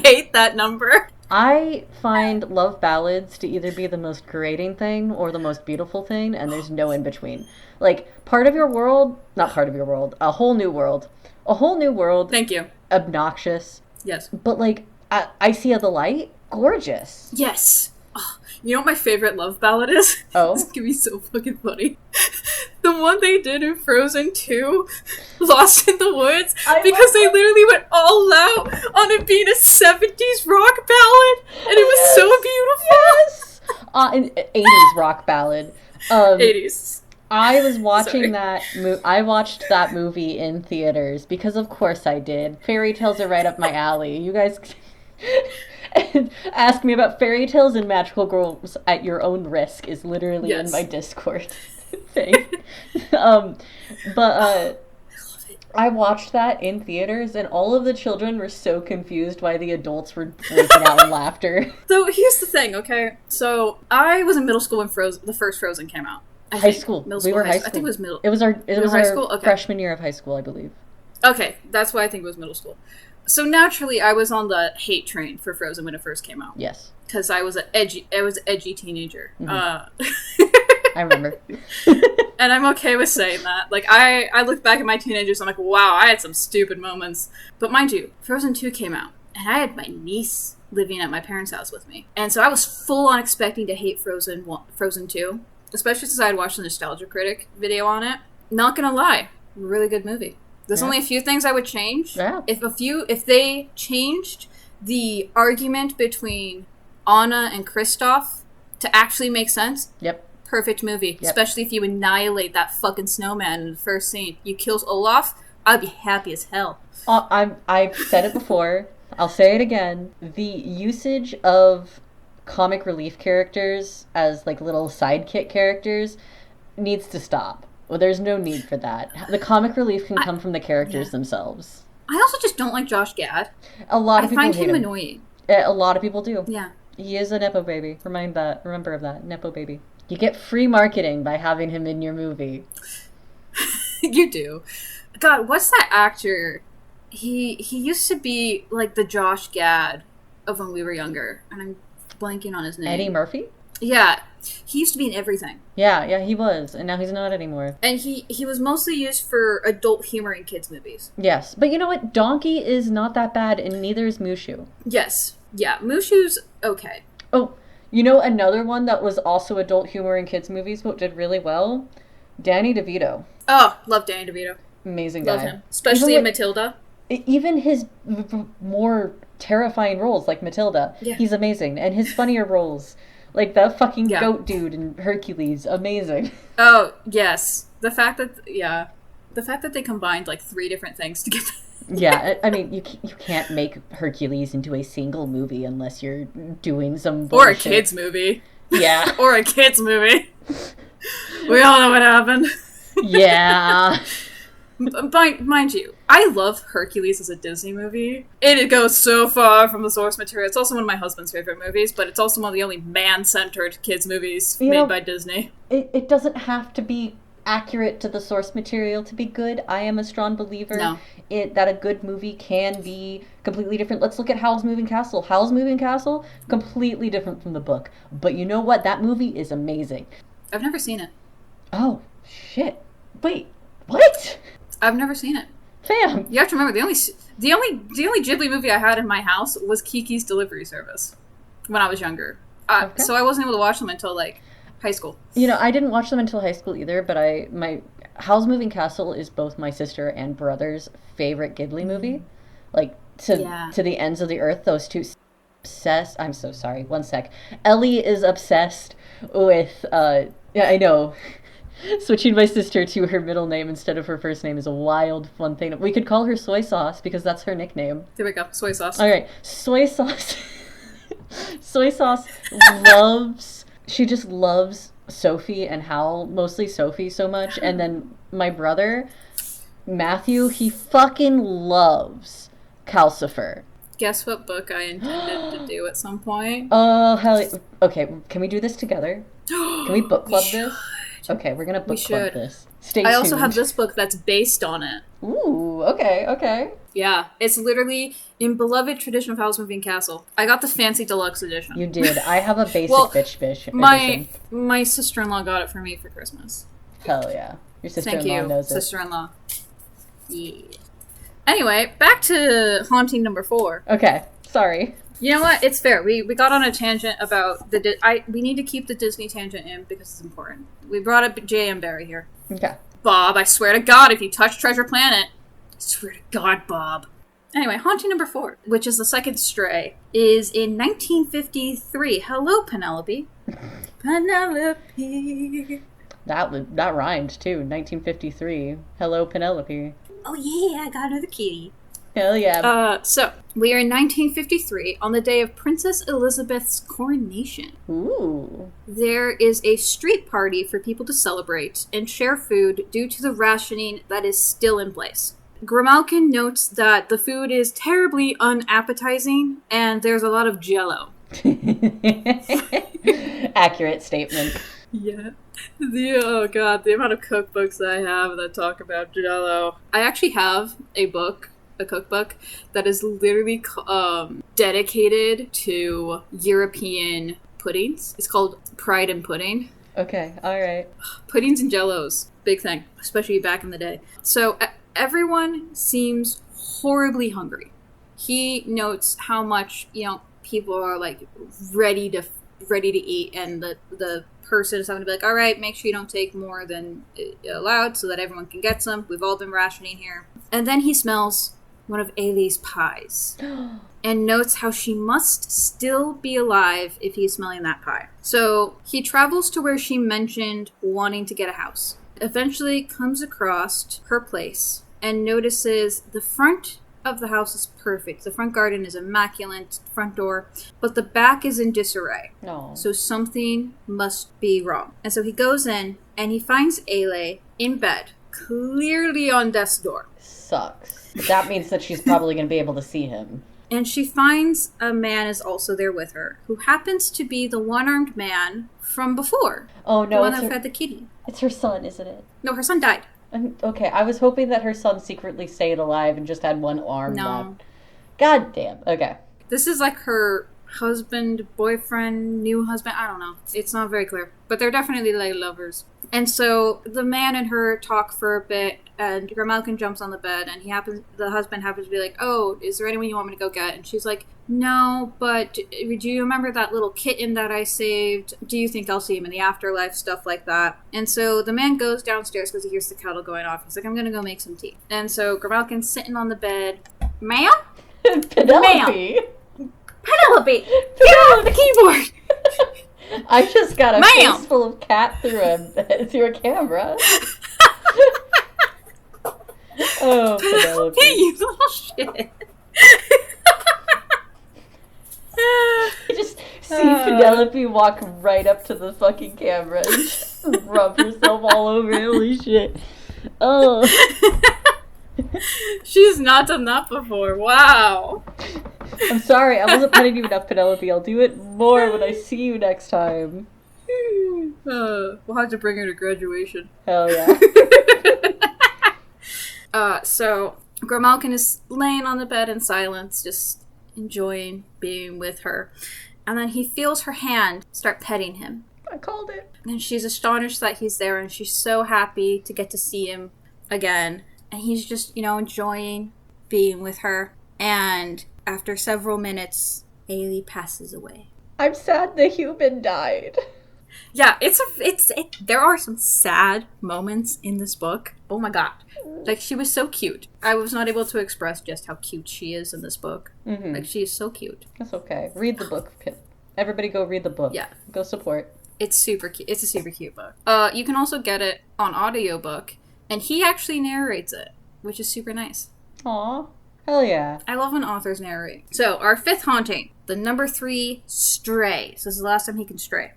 S1: hate that number.
S2: I find love ballads to either be the most grating thing or the most beautiful thing, and there's no in between. Like, not Part of Your World, A Whole New World. A Whole New World.
S1: Thank you.
S2: Obnoxious.
S1: Yes.
S2: But, like, I See the Light, gorgeous.
S1: Yes. Oh, you know what my favorite love ballad is?
S2: Oh?
S1: This could be so fucking funny. The one they did in Frozen 2, Lost in the Woods, because they literally went all out on it being a 70s rock ballad, and it was so beautiful.
S2: Yes! An 80s rock ballad.
S1: 80s.
S2: I was watching I watched that movie in theaters, because of course I did. Fairy tales are right up my alley. You guys... And ask me about fairy tales and magical girls at your own risk is literally in my Discord thing. But I watched that in theaters, and all of the children were so confused why the adults were breaking out in laughter.
S1: So here's the thing, okay? So I was in middle school when the first Frozen came out.
S2: High school. We were high school.
S1: I think it was middle.
S2: It was our
S1: high school? Okay.
S2: Freshman year of high school, I believe.
S1: Okay, that's why I think it was middle school. So naturally, I was on the hate train for Frozen when it first came out.
S2: Yes,
S1: because I was an edgy teenager.
S2: Mm-hmm. I remember.
S1: And I'm okay with saying that. Like, I look back at my teenagers, I'm like, wow, I had some stupid moments. But mind you, Frozen 2 came out, and I had my niece living at my parents' house with me, and so I was full on expecting to hate Frozen 2, especially since I had watched the Nostalgia Critic video on it. Not gonna lie, really good movie. There's only a few things I would change.
S2: Yeah.
S1: If they changed the argument between Anna and Kristoff to actually make sense.
S2: Yep.
S1: Perfect movie.
S2: Yep.
S1: Especially if you annihilate that fucking snowman in the first scene. You kill Olaf, I'd be happy as hell.
S2: I've said it before. I'll say it again. The usage of comic relief characters as like little sidekick characters needs to stop. Well, there's no need for that. The comic relief can come from the characters themselves.
S1: I also just don't like Josh Gad.
S2: A lot of people hate him.
S1: I find him annoying.
S2: A lot of people do.
S1: Yeah.
S2: He is a Nepo baby. Remember of that. Nepo baby. You get free marketing by having him in your movie.
S1: You do. God, what's that actor? He used to be like the Josh Gad of when we were younger. And I'm blanking on his name.
S2: Eddie Murphy?
S1: Yeah. He used to be in everything.
S2: Yeah, he was. And now he's not anymore.
S1: And he was mostly used for adult humor in kids' movies.
S2: Yes. But you know what? Donkey is not that bad, and neither is Mushu.
S1: Yes. Yeah, Mushu's okay.
S2: Oh, you know another one that was also adult humor in kids' movies but did really well? Danny DeVito.
S1: Oh, love Danny DeVito.
S2: Amazing guy.
S1: Love him. Especially in Matilda.
S2: Even his more terrifying roles, like Matilda, he's amazing. And his funnier roles, like that fucking goat dude in Hercules, amazing.
S1: Oh, yes. The fact that they combined like 3 different things to get
S2: Yeah, I mean, you can't make Hercules into a single movie unless you're doing some bullshit.
S1: Or a kids movie.
S2: Yeah.
S1: Or a kids movie. We all know what happened.
S2: Yeah.
S1: Mind you, I love Hercules as a Disney movie. It goes so far from the source material. It's also one of my husband's favorite movies, but it's also one of the only man-centered kids movies made by Disney.
S2: It doesn't have to be accurate to the source material to be good. I am a strong believer
S1: No.
S2: that a good movie can be completely different. Let's look at Howl's Moving Castle. Howl's Moving Castle, completely different from the book. But you know what? That movie is amazing.
S1: I've never seen it.
S2: Oh, shit. Wait, what?
S1: I've never seen it.
S2: Fam.
S1: You have to remember, the only Ghibli movie I had in my house was Kiki's Delivery Service when I was younger.
S2: Okay.
S1: So I wasn't able to watch them until, like, high school.
S2: You know, I didn't watch them until high school either, but my Howl's Moving Castle is both my sister and brother's favorite Ghibli movie. Like, to the ends of the earth, those two obsessed. I'm so sorry. One sec. Ellie is obsessed with, yeah, I know. Switching my sister to her middle name instead of her first name is a wild, fun thing. We could call her Soy Sauce because that's her nickname.
S1: There we go. Soy sauce.
S2: All right. Soy Sauce. Soy Sauce she just loves Sophie and Howl, mostly Sophie so much. And then my brother, Matthew, he fucking loves Calcifer.
S1: Guess what book I intended to do at some point?
S2: Oh, hell. Okay, can we do this together? Can we book club this? Okay, we're gonna book club this. Stay tuned.
S1: I also have this book that's based on it.
S2: Ooh, okay.
S1: Yeah, it's literally in beloved tradition of Howl's Moving Castle. I got the fancy deluxe edition.
S2: You did. I have a basic bitch edition.
S1: My sister-in-law got it for me for Christmas.
S2: Hell yeah. Your sister-in-law
S1: Thank you,
S2: knows it.
S1: sister-in-law. Yeah. Anyway, back to Haunting number 4.
S2: Okay, sorry.
S1: You know what? It's fair. We got on a tangent about we need to keep the Disney tangent in because it's important. We brought up J.M. Barrie here.
S2: Okay.
S1: Bob, I swear to God, if you touch Treasure Planet, I swear to God, Bob. Anyway, Haunting number 4, which is the second stray, is in 1953. Hello, Penelope. Penelope.
S2: That rhymed too. 1953. Hello, Penelope.
S1: Oh yeah, I got another kitty.
S2: Hell yeah.
S1: So, we are in 1953 on the day of Princess Elizabeth's coronation.
S2: Ooh.
S1: There is a street party for people to celebrate and share food due to the rationing that is still in place. Grimalkin notes that the food is terribly unappetizing and there's a lot of jello.
S2: Accurate statement.
S1: Yeah. Oh god, the amount of cookbooks I have that talk about jello. I actually have a cookbook that is literally dedicated to European puddings. It's called Pride and Pudding.
S2: Okay, alright.
S1: Puddings and jellos, big thing, especially back in the day. So everyone seems horribly hungry. He notes how much, people are like ready to eat, and the person is having to be like, all right, make sure you don't take more than allowed so that everyone can get some. We've all been rationing here. And then he smells one of Ailey's pies and notes how she must still be alive if he's smelling that pie. So he travels to where she mentioned wanting to get a house. Eventually comes across her place and notices the front of the house is perfect. The front garden is immaculate, front door, but the back is in disarray.
S2: No.
S1: So something must be wrong. And so he goes in and he finds Ailey in bed, clearly on death's door.
S2: Sucks. That means that she's probably going to be able to see him.
S1: And she finds a man is also there with her, who happens to be the one-armed man from before.
S2: Oh, no.
S1: The one that fed the kitty.
S2: It's her son, isn't it?
S1: No, her son died.
S2: Okay, I was hoping that her son secretly stayed alive and just had one arm left. God damn. Okay.
S1: This is like her husband, boyfriend, new husband. I don't know. It's not very clear. But they're definitely like lovers. And so the man and her talk for a bit, and Grimalkin jumps on the bed, and the husband happens to be like, oh, is there anyone you want me to go get? And she's like, no, but do you remember that little kitten that I saved? Do you think I'll see him in the afterlife? Stuff like that. And so the man goes downstairs because he hears the kettle going off. He's like, I'm going to go make some tea. And so Grimalkin's sitting on the bed. Ma'am?
S2: Penelope!
S1: Penelope! Get off the keyboard!
S2: I just got a face full of cat through a camera. Oh, Penelope.
S1: You little shit.
S2: You just see Penelope walk right up to the fucking camera and just rub herself all over it. Holy shit. Oh.
S1: She's not done that before. Wow.
S2: I'm sorry, I wasn't petting you enough, Penelope. I'll do it more when I see you next time.
S1: We'll have to bring her to graduation.
S2: Hell yeah.
S1: So Grimalkin is laying on the bed in silence, just enjoying being with her. And then he feels her hand start petting him.
S2: I called it.
S1: And she's astonished that he's there, and she's so happy to get to see him again. And he's just, enjoying being with her. And after several minutes, Ailey passes away.
S2: I'm sad the human died.
S1: Yeah, there are some sad moments in this book. Oh my god. Like, she was so cute. I was not able to express just how cute she is in this book. Mm-hmm. Like, she is so cute.
S2: That's okay. Read the book. Everybody go read the book. Yeah. Go support.
S1: It's super cute. It's a super cute book. You can also get it on audiobook, and he actually narrates it, which is super nice.
S2: Aw. Hell yeah.
S1: I love when authors narrate. So, our fifth haunting, the number 3 stray. So, this is the last time he can stray.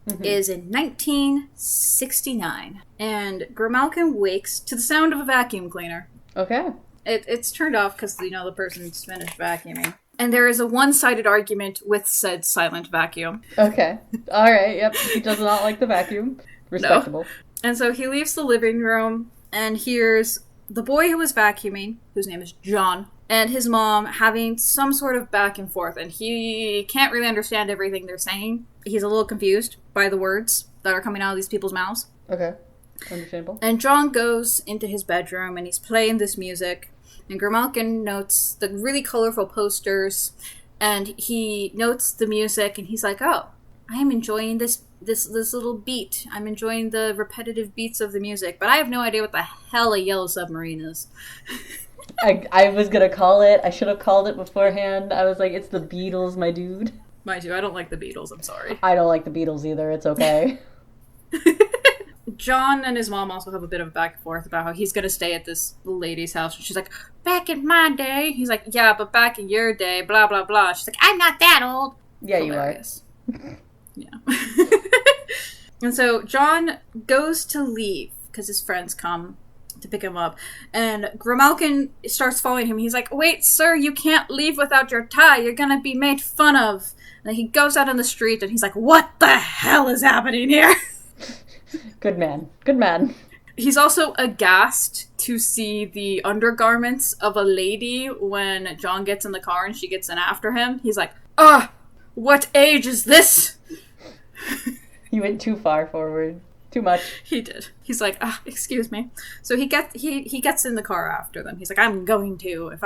S1: Mm-hmm. Is in 1969. And Grimalkin wakes to the sound of a vacuum cleaner.
S2: Okay.
S1: It's turned off because, the person's finished vacuuming. And there is a one-sided argument with said silent vacuum.
S2: Okay. All right, yep. He does not like the vacuum. Respectable.
S1: No. And so he leaves the living room and hears the boy who was vacuuming, whose name is John, and his mom having some sort of back and forth. And he can't really understand everything they're saying. He's a little confused by the words that are coming out of these people's mouths.
S2: Okay. Understandable.
S1: And John goes into his bedroom and he's playing this music. And Grimalkin notes the really colorful posters. And he notes the music and he's like, oh, I am enjoying this little beat. I'm enjoying the repetitive beats of the music. But I have no idea what the hell a yellow submarine is.
S2: I was going to call it. I should have called it beforehand. I was like, it's the Beatles, my dude.
S1: Mind you, I don't like the Beatles, I'm sorry.
S2: I don't like the Beatles either, it's okay.
S1: John and his mom also have a bit of a back and forth about how he's going to stay at this lady's house. And she's like, back in my day. He's like, yeah, but back in your day, blah, blah, blah. She's like, I'm not that old.
S2: Yeah,
S1: Hilarious. You are. Yeah. And so John goes to leave because his friends come to pick him up. And Grimalkin starts following him. He's like, wait, sir, you can't leave without your tie. You're going to be made fun of. And then he goes out on the street and he's like, what the hell is happening here?
S2: Good man. Good man.
S1: He's also aghast to see the undergarments of a lady when John gets in the car and she gets in after him. He's like, what age is this?
S2: You went too far forward. Too much.
S1: He did. He's like, excuse me. So he gets in the car after them. He's like, I'm going to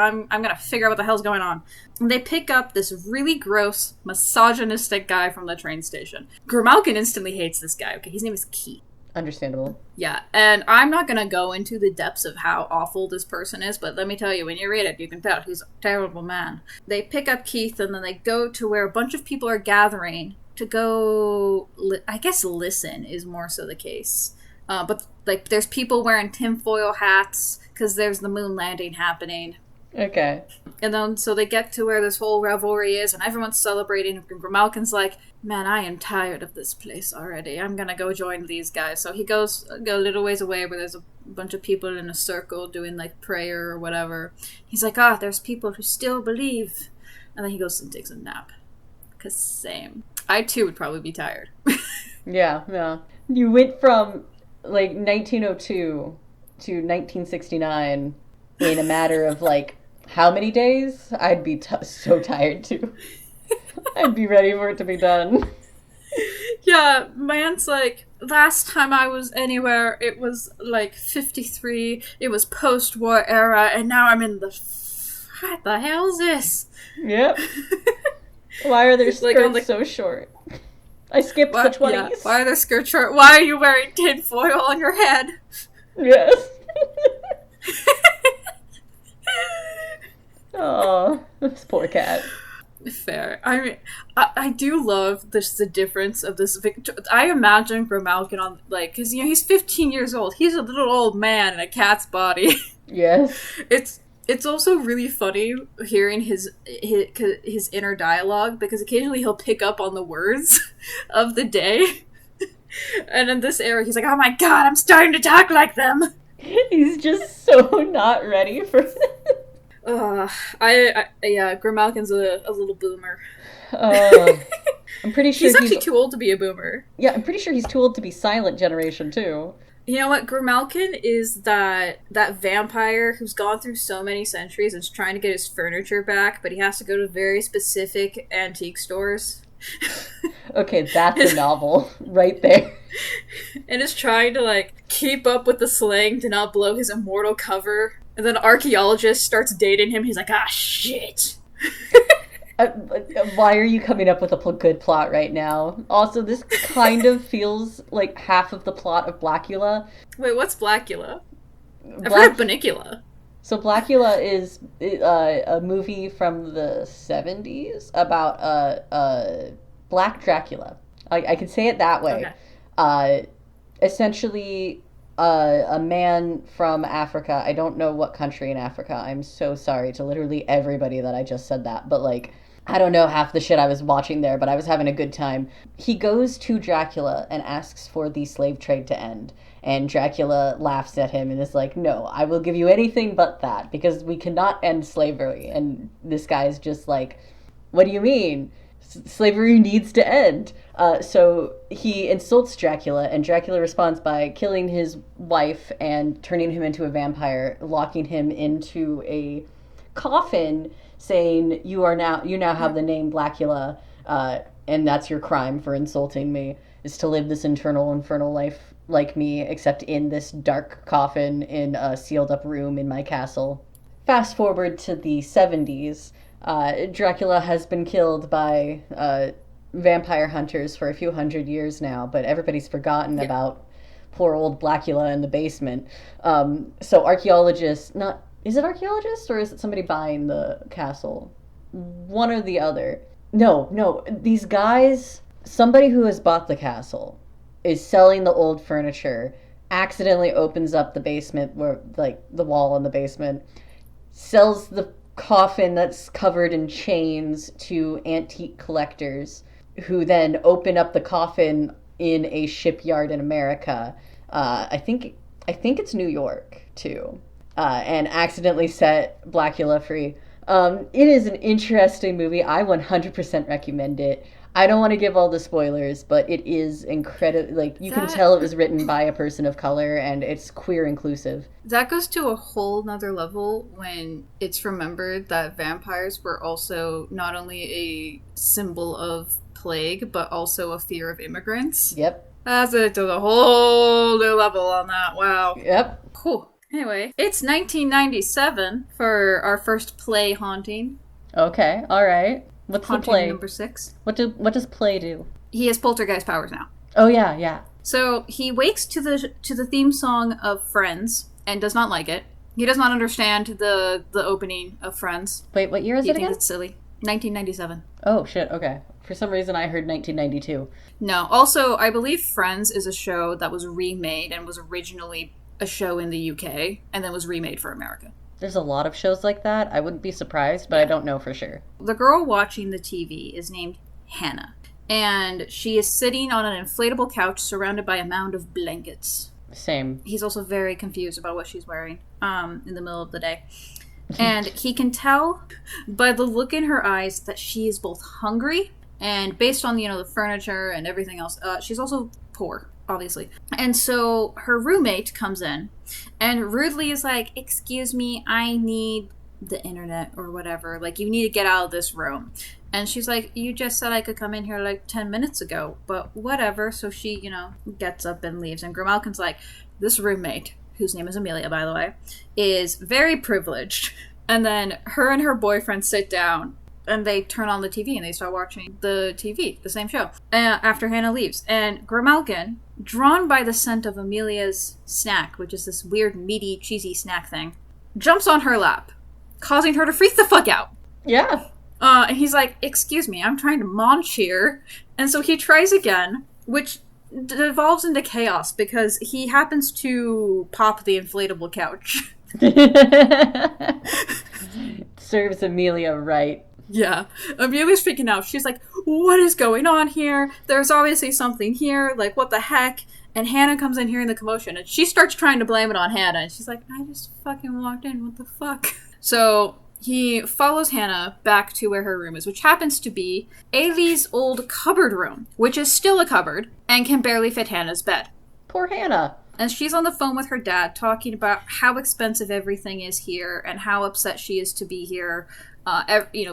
S1: figure out what the hell's going on. And they pick up this really gross, misogynistic guy from the train station. Grimalkin instantly hates this guy. Okay, his name is Keith.
S2: Understandable.
S1: Yeah, and I'm not gonna go into the depths of how awful this person is, but let me tell you, when you read it, you can tell he's a terrible man. They pick up Keith and then they go to where a bunch of people are gathering to go, I guess listen is more so the case. But, there's people wearing tinfoil hats because there's the moon landing happening.
S2: Okay.
S1: And then, so they get to where this whole revelry is, and everyone's celebrating, and Grimalkin's like, man, I am tired of this place already. I'm gonna go join these guys. So he goes a little ways away where there's a bunch of people in a circle doing, prayer or whatever. He's like, there's people who still believe. And then he goes and takes a nap. Because same. I, too, would probably be tired.
S2: Yeah. You went from, 1902 to 1969 in a matter of, how many days? I'd be so tired, too. I'd be ready for it to be done.
S1: Yeah, man's like, last time I was anywhere, it was, 53. It was post-war era, and now I'm in the... What the hell is this?
S2: Yep. Why are their skirts so short? I skipped the 20s. Yeah.
S1: Why are their skirts short? Why are you wearing tinfoil on your head?
S2: Yes. Oh, this poor cat.
S1: Fair. I mean, I do love the difference of this. I imagine Grimalkin on, because, he's 15 years old. He's a little old man in a cat's body.
S2: Yes.
S1: It's also really funny hearing his inner dialogue, because occasionally he'll pick up on the words of the day. And in this era, he's like, oh my god, I'm starting to talk like them.
S2: He's just so not ready for it.
S1: Yeah, Grimalkin's a little boomer.
S2: I'm pretty sure
S1: he's actually too old to be a boomer.
S2: Yeah, I'm pretty sure he's too old to be silent generation, too.
S1: You know what? Grimalkin is that vampire who's gone through so many centuries and is trying to get his furniture back, but he has to go to very specific antique stores.
S2: Okay, that's a novel right there.
S1: And is trying to, like, keep up with the slang to not blow his immortal cover. And then an archaeologist starts dating him. He's like, ah, shit.
S2: Why are you coming up with a good plot right now? Also, this kind of feels like half of the plot of Blackula.
S1: Wait, what's Blackula? I've heard of Bunnicula.
S2: So Blackula is a movie from the 70s about Black Dracula. I can say it that way. Okay. Essentially, a man from Africa. I don't know what country in Africa. I'm so sorry to literally everybody that I just said that. But, like, I don't know half the shit I was watching there, but I was having a good time. He goes to Dracula and asks for the slave trade to end. And Dracula laughs at him and is like, no, I will give you anything but that, because we cannot end slavery. And this guy's just like, what do you mean? Slavery needs to end. So he insults Dracula, and Dracula responds by killing his wife and turning him into a vampire, locking him into a coffin, saying, you now have the name Blackula, and that's your crime for insulting me, is to live this infernal life like me, except in this dark coffin in a sealed up room in my castle. Fast forward to the 70s. Dracula has been killed by vampire hunters for a few hundred years now, but everybody's forgotten about poor old Blackula in the basement. So archaeologists, is it archaeologists or is it somebody buying the castle? One or the other. No, these guys, somebody who has bought the castle is selling the old furniture, accidentally opens up the basement, where, like, the wall in the basement, sells the coffin that's covered in chains to antique collectors, who then open up the coffin in a shipyard in America. I think it's New York too, and accidentally set Blackula free. It is an interesting movie. I 100% recommend it. I don't want to give all the spoilers, but it is incredible. Like, you can tell it was written by a person of color, and it's queer inclusive.
S1: That goes to a whole nother level when it's remembered that vampires were also not only a symbol of plague, but also a fear of immigrants.
S2: Yep.
S1: That's it to the whole new level on that. Wow.
S2: Yep.
S1: Cool. Anyway, it's 1997 for our first play haunting.
S2: Okay, all right. What's
S1: haunting
S2: the play?
S1: Number 6.
S2: What does play do?
S1: He has poltergeist powers now.
S2: Oh yeah.
S1: So he wakes to the theme song of Friends and does not like it. He does not understand the opening of Friends.
S2: Wait, what year is it again?
S1: He thinks it's silly. 1997.
S2: Oh shit. Okay. For some reason, I heard 1992.
S1: No. Also, I believe Friends is a show that was remade and was originally a show in the UK and then was remade for America.
S2: There's a lot of shows like that. I wouldn't be surprised, but I don't know for sure.
S1: The girl watching the TV is named Hannah, and she is sitting on an inflatable couch surrounded by a mound of blankets.
S2: Same.
S1: He's also very confused about what she's wearing in the middle of the day. And he can tell by the look in her eyes that she is both hungry, and based on, the furniture and everything else, she's also poor, obviously. And so her roommate comes in and rudely is like, excuse me, I need the internet or whatever. Like, you need to get out of this room. And she's like, you just said I could come in here like 10 minutes ago, but whatever. So she, gets up and leaves. And Grimalkin's like, this roommate, whose name is Amelia, by the way, is very privileged. And then her and her boyfriend sit down and they turn on the TV and they start watching the TV, the same show, after Hannah leaves. And Grimalkin, drawn by the scent of Amelia's snack, which is this weird, meaty, cheesy snack thing, jumps on her lap, causing her to freak the fuck out.
S2: Yeah.
S1: And he's like, excuse me, I'm trying to munch here. And so he tries again, which devolves into chaos because he happens to pop the inflatable couch.
S2: Serves Amelia right.
S1: Yeah. Amelia's freaking out. She's like, what is going on here? There's obviously something here. Like, what the heck? And Hannah comes in hearing the commotion, and she starts trying to blame it on Hannah. And she's like, I just fucking walked in. What the fuck? So he follows Hannah back to where her room is, which happens to be Ailey's old cupboard room, which is still a cupboard and can barely fit Hannah's bed.
S2: Poor Hannah.
S1: And she's on the phone with her dad talking about how expensive everything is here and how upset she is to be here.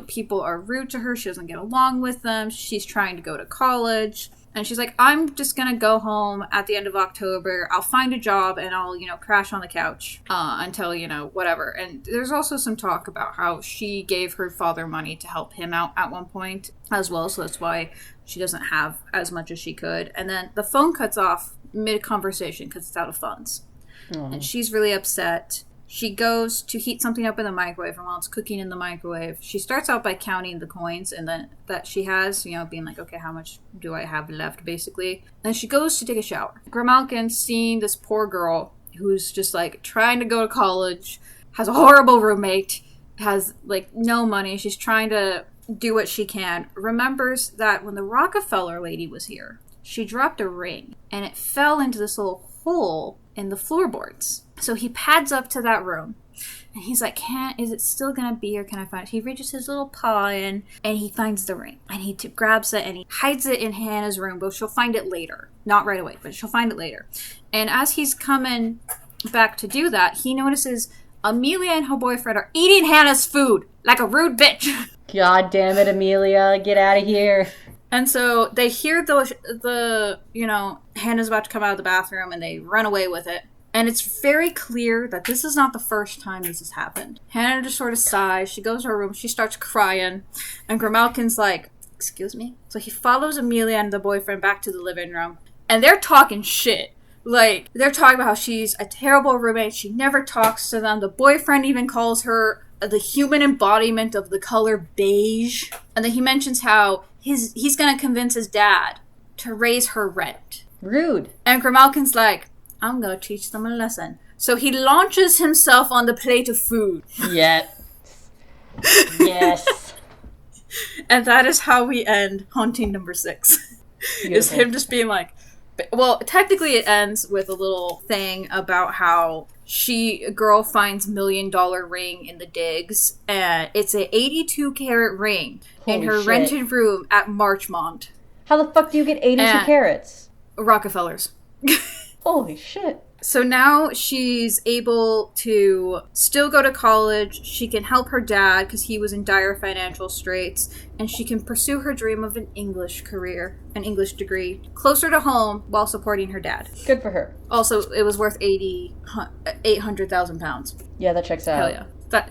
S1: People are rude to her. She doesn't get along with them. She's trying to go to college. And she's like, I'm just going to go home at the end of October. I'll find a job and I'll, crash on the couch until, whatever. And there's also some talk about how she gave her father money to help him out at one point as well. So that's why she doesn't have as much as she could. And then the phone cuts off mid-conversation because it's out of funds. Aww. And she's really upset. She goes to heat something up in the microwave, and while it's cooking in the microwave, she starts out by counting the coins and then that she has, being like, okay, how much do I have left, basically. And she goes to take a shower. Grimalkin, seeing this poor girl who's just, trying to go to college, has a horrible roommate, has, no money, she's trying to do what she can, remembers that when the Rockefeller lady was here, she dropped a ring, and it fell into this little hole in the floorboards. So he pads up to that room, and he's like, is it still gonna be here? Can I find it? He reaches his little paw in, and he finds the ring. And he grabs it, and he hides it in Hannah's room, but she'll find it later. Not right away, but she'll find it later. And as he's coming back to do that, he notices Amelia and her boyfriend are eating Hannah's food like a rude bitch.
S2: God damn it, Amelia. Get out of here.
S1: And so they hear Hannah's about to come out of the bathroom, and they run away with it. And it's very clear that this is not the first time this has happened. Hannah just sort of sighs. She goes to her room. She starts crying. And Grimalkin's like, excuse me? So he follows Amelia and the boyfriend back to the living room. And they're talking shit. They're talking about how she's a terrible roommate. She never talks to them. The boyfriend even calls her the human embodiment of the color beige. And then he mentions how he's going to convince his dad to raise her rent.
S2: Rude.
S1: And Grimalkin's like, I'm going to teach them a lesson. So he launches himself on the plate of food.
S2: Yes. Yes.
S1: And that is how we end Haunting number 6. Is him just being like... Well, technically it ends with a little thing about how a girl finds $1 million ring in the digs. And it's an 82 karat ring in her rented room at Marchmont.
S2: How the fuck do you get 82 carats?
S1: Rockefellers.
S2: Holy shit.
S1: So now she's able to still go to college. She can help her dad because he was in dire financial straits. And she can pursue her dream of an English career, an English degree, closer to home while supporting her dad.
S2: Good for her.
S1: Also, it was worth 800,000 pounds.
S2: Yeah, that checks out.
S1: Hell yeah.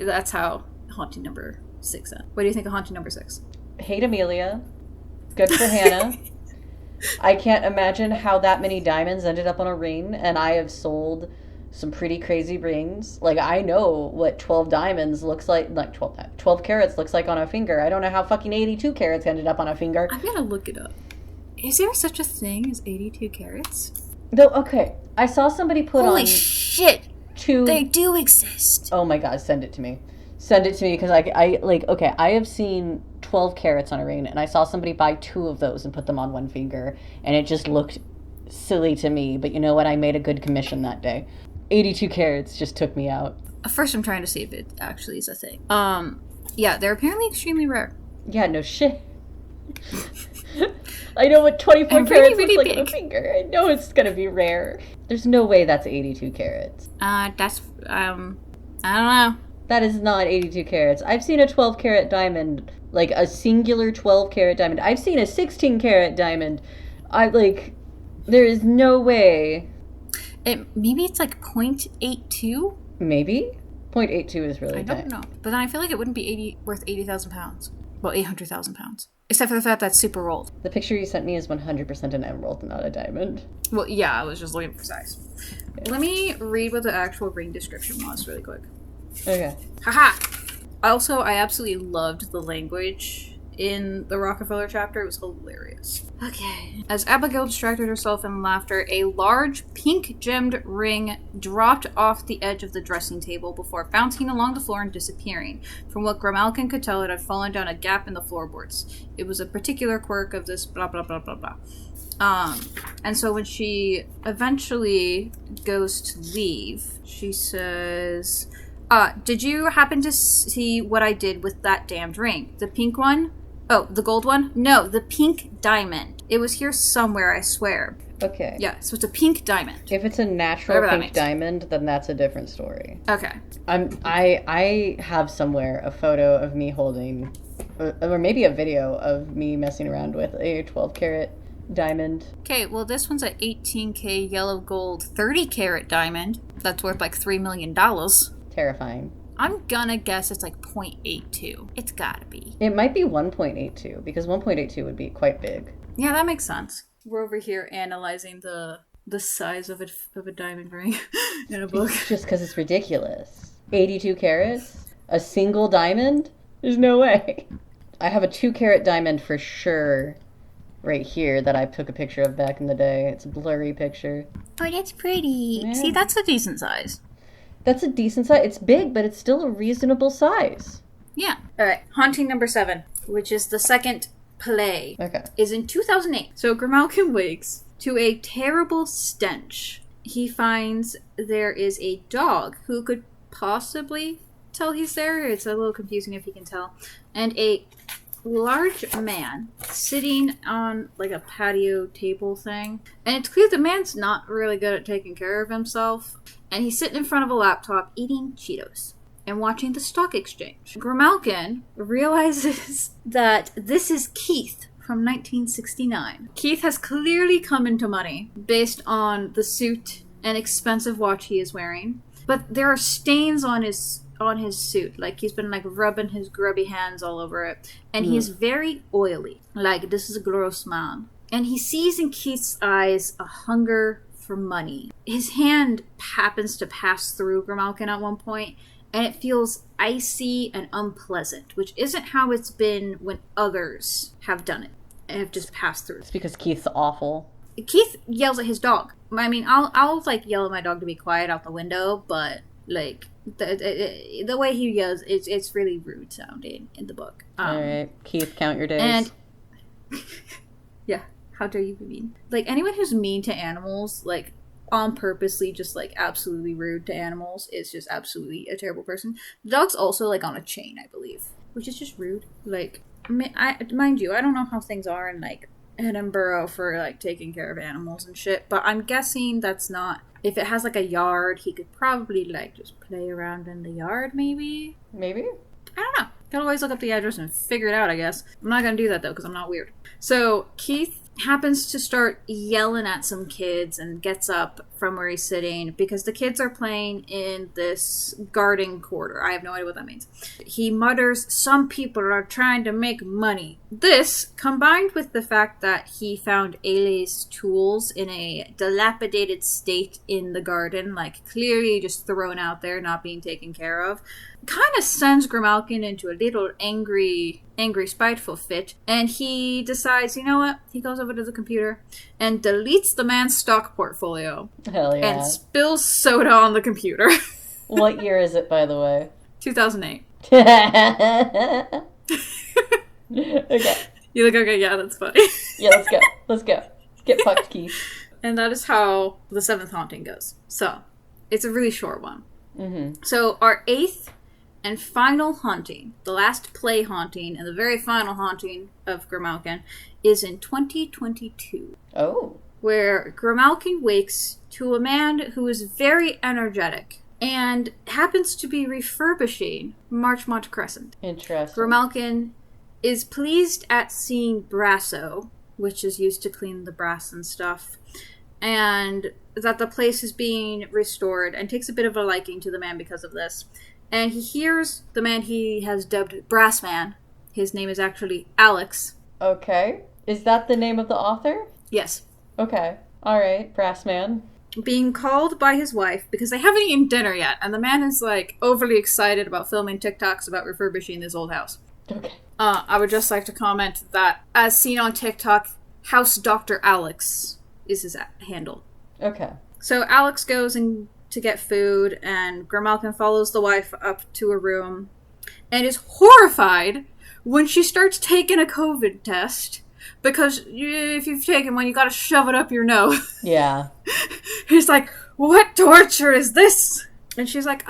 S1: That's how Haunting number 6 ends. What do you think of Haunting number 6?
S2: Hate Amelia. Good for Hannah. I can't imagine how that many diamonds ended up on a ring, and I have sold some pretty crazy rings. I know what 12 diamonds looks like 12 carats looks like on a finger. I don't know how fucking 82 carats ended up on a finger.
S1: I'm gonna look it up. Is there such a thing as 82 carats?
S2: Though, okay, I saw somebody put
S1: Holy shit! They do exist.
S2: Oh my god, send it to me. Send it to me, because I have seen 12 carats on a ring, and I saw somebody buy 2 of those and put them on one finger, and it just looked silly to me, but you know what? I made a good commission that day. 82 carats just took me out.
S1: First, I'm trying to see if it actually is a thing. Yeah, they're apparently extremely rare.
S2: Yeah, no shit. I know what 24 carats looks like on a finger. I know it's gonna be rare. There's no way that's 82 carats.
S1: I don't know.
S2: That is not 82 carats. I've seen a 12 carat diamond, a singular 12 carat diamond. I've seen a 16 carat diamond. There is no way.
S1: Maybe it's 0.82?
S2: Maybe? 0.82 is really
S1: I don't know. But then I feel like it wouldn't be worth 80,000 pounds. Well, 800,000 pounds. Except for the fact that's super old.
S2: The picture you sent me is 100% an emerald, not a diamond.
S1: Well, yeah, I was just looking for size. Yeah. Let me read what the actual ring description was really quick.
S2: Okay.
S1: Haha! Also, I absolutely loved the language in the Rockefeller chapter. It was hilarious. Okay. As Abigail distracted herself in laughter, a large pink-gemmed ring dropped off the edge of the dressing table before bouncing along the floor and disappearing. From what Grimalkin could tell, it had fallen down a gap in the floorboards. It was a particular quirk of this blah blah blah blah blah. And so when she eventually goes to leave, she says, Did you happen to see what I did with that damned ring? The pink one? Oh, the gold one? No, the pink diamond. It was here somewhere, I swear.
S2: Okay.
S1: Yeah, so it's a pink diamond.
S2: If it's a natural pink diamond, then that's a different story.
S1: Okay.
S2: I have somewhere a photo of me holding, or maybe a video of me messing around with a 12-carat diamond.
S1: Okay, well, this one's an 18K yellow gold 30-carat diamond. That's worth like $3 million.
S2: Terrifying.
S1: I'm gonna guess it's like 0.82. It's gotta be.
S2: It might be 1.82, because 1.82 would be quite big.
S1: Yeah, that makes sense. We're over here analyzing the size of a diamond ring in a book.
S2: Just because it's ridiculous. 82 carats? A single diamond? There's no way. I have a 2-carat diamond for sure right here that I took a picture of back in the day. It's a blurry picture.
S1: Oh, that's pretty. Yeah. See, that's a decent size.
S2: That's a decent size. It's big, but it's still a reasonable size.
S1: Yeah. All right. Haunting number 7, which is the second play, is in 2008. So Grimalkin wakes to a terrible stench. He finds there is a dog who could possibly tell he's there. It's a little confusing if he can tell. And a large man sitting on like a patio table thing. And it's clear the man's not really good at taking care of himself. And he's sitting in front of a laptop eating Cheetos and watching the stock exchange. Grimalkin realizes that this is Keith from 1969. Keith has clearly come into money based on the suit and expensive watch he is wearing. But there are stains on his suit. Like, he's been like rubbing his grubby hands all over it. And he is very oily. Like, this is a gross man. And he sees in Keith's eyes a hunger for money. His hand happens to pass through Grimalkin at one point, and it feels icy and unpleasant, which isn't how it's been when others have done it and have just passed through.
S2: It's because Keith's awful.
S1: Keith yells at his dog. I mean, I'll like yell at my dog to be quiet out the window, but like the way he yells, it's really rude sounding in the book.
S2: All right, Keith, count your days.
S1: And yeah. How dare you be mean? Like, anyone who's mean to animals, like, on purposely just, like, absolutely rude to animals is just absolutely a terrible person. The dog's also, like, on a chain, I believe, which is just rude. Like, mind you, I don't know how things are in, like, Edinburgh for, like, taking care of animals and shit, but I'm guessing that's not... If it has, like, a yard, he could probably, like, just play around in the yard, maybe?
S2: Maybe?
S1: I don't know. Could always look up the address and figure it out, I guess. I'm not gonna do that, though, because I'm not weird. So, Keith happens to start yelling at some kids and gets up from where he's sitting because the kids are playing in this garden quarter. I have no idea what that means. He mutters, "Some people are trying to make money." This, combined with the fact that he found Ailey's tools in a dilapidated state in the garden, like clearly just thrown out there, not being taken care of, kind of sends Grimalkin into a little angry, spiteful fit, and he decides, you know what? He goes over to the computer and deletes the man's stock portfolio.
S2: Hell yeah.
S1: And spills soda on the computer.
S2: What year is it, by the way?
S1: 2008.
S2: Okay.
S1: You look okay, yeah, that's funny.
S2: Yeah, let's go. Get fucked, Keith.
S1: And that is how the 7th haunting goes. So, it's a really short one.
S2: Mm-hmm.
S1: So, our 8th and final haunting, the last play haunting and the very final haunting of Grimalkin, is in 2022.
S2: Oh.
S1: Where Grimalkin wakes to a man who is very energetic and happens to be refurbishing Marchmont Crescent.
S2: Interesting.
S1: Grimalkin is pleased at seeing Brasso, which is used to clean the brass and stuff, and that the place is being restored, and takes a bit of a liking to the man because of this. And he hears the man he has dubbed Brassman. His name is actually Alex.
S2: Okay. Is that the name of the author?
S1: Yes.
S2: Okay. All right. Brassman.
S1: Being called by his wife because they haven't eaten dinner yet, and the man is like overly excited about filming TikToks about refurbishing this old house.
S2: Okay.
S1: I would just like to comment that, as seen on TikTok, House Dr. Alex is his handle.
S2: Okay.
S1: So Alex goes in to get food, and Grimalkin follows the wife up to a room and is horrified when she starts taking a COVID test, because if you've taken one, you gotta shove it up your nose.
S2: Yeah.
S1: He's like, what torture is this? And she's like,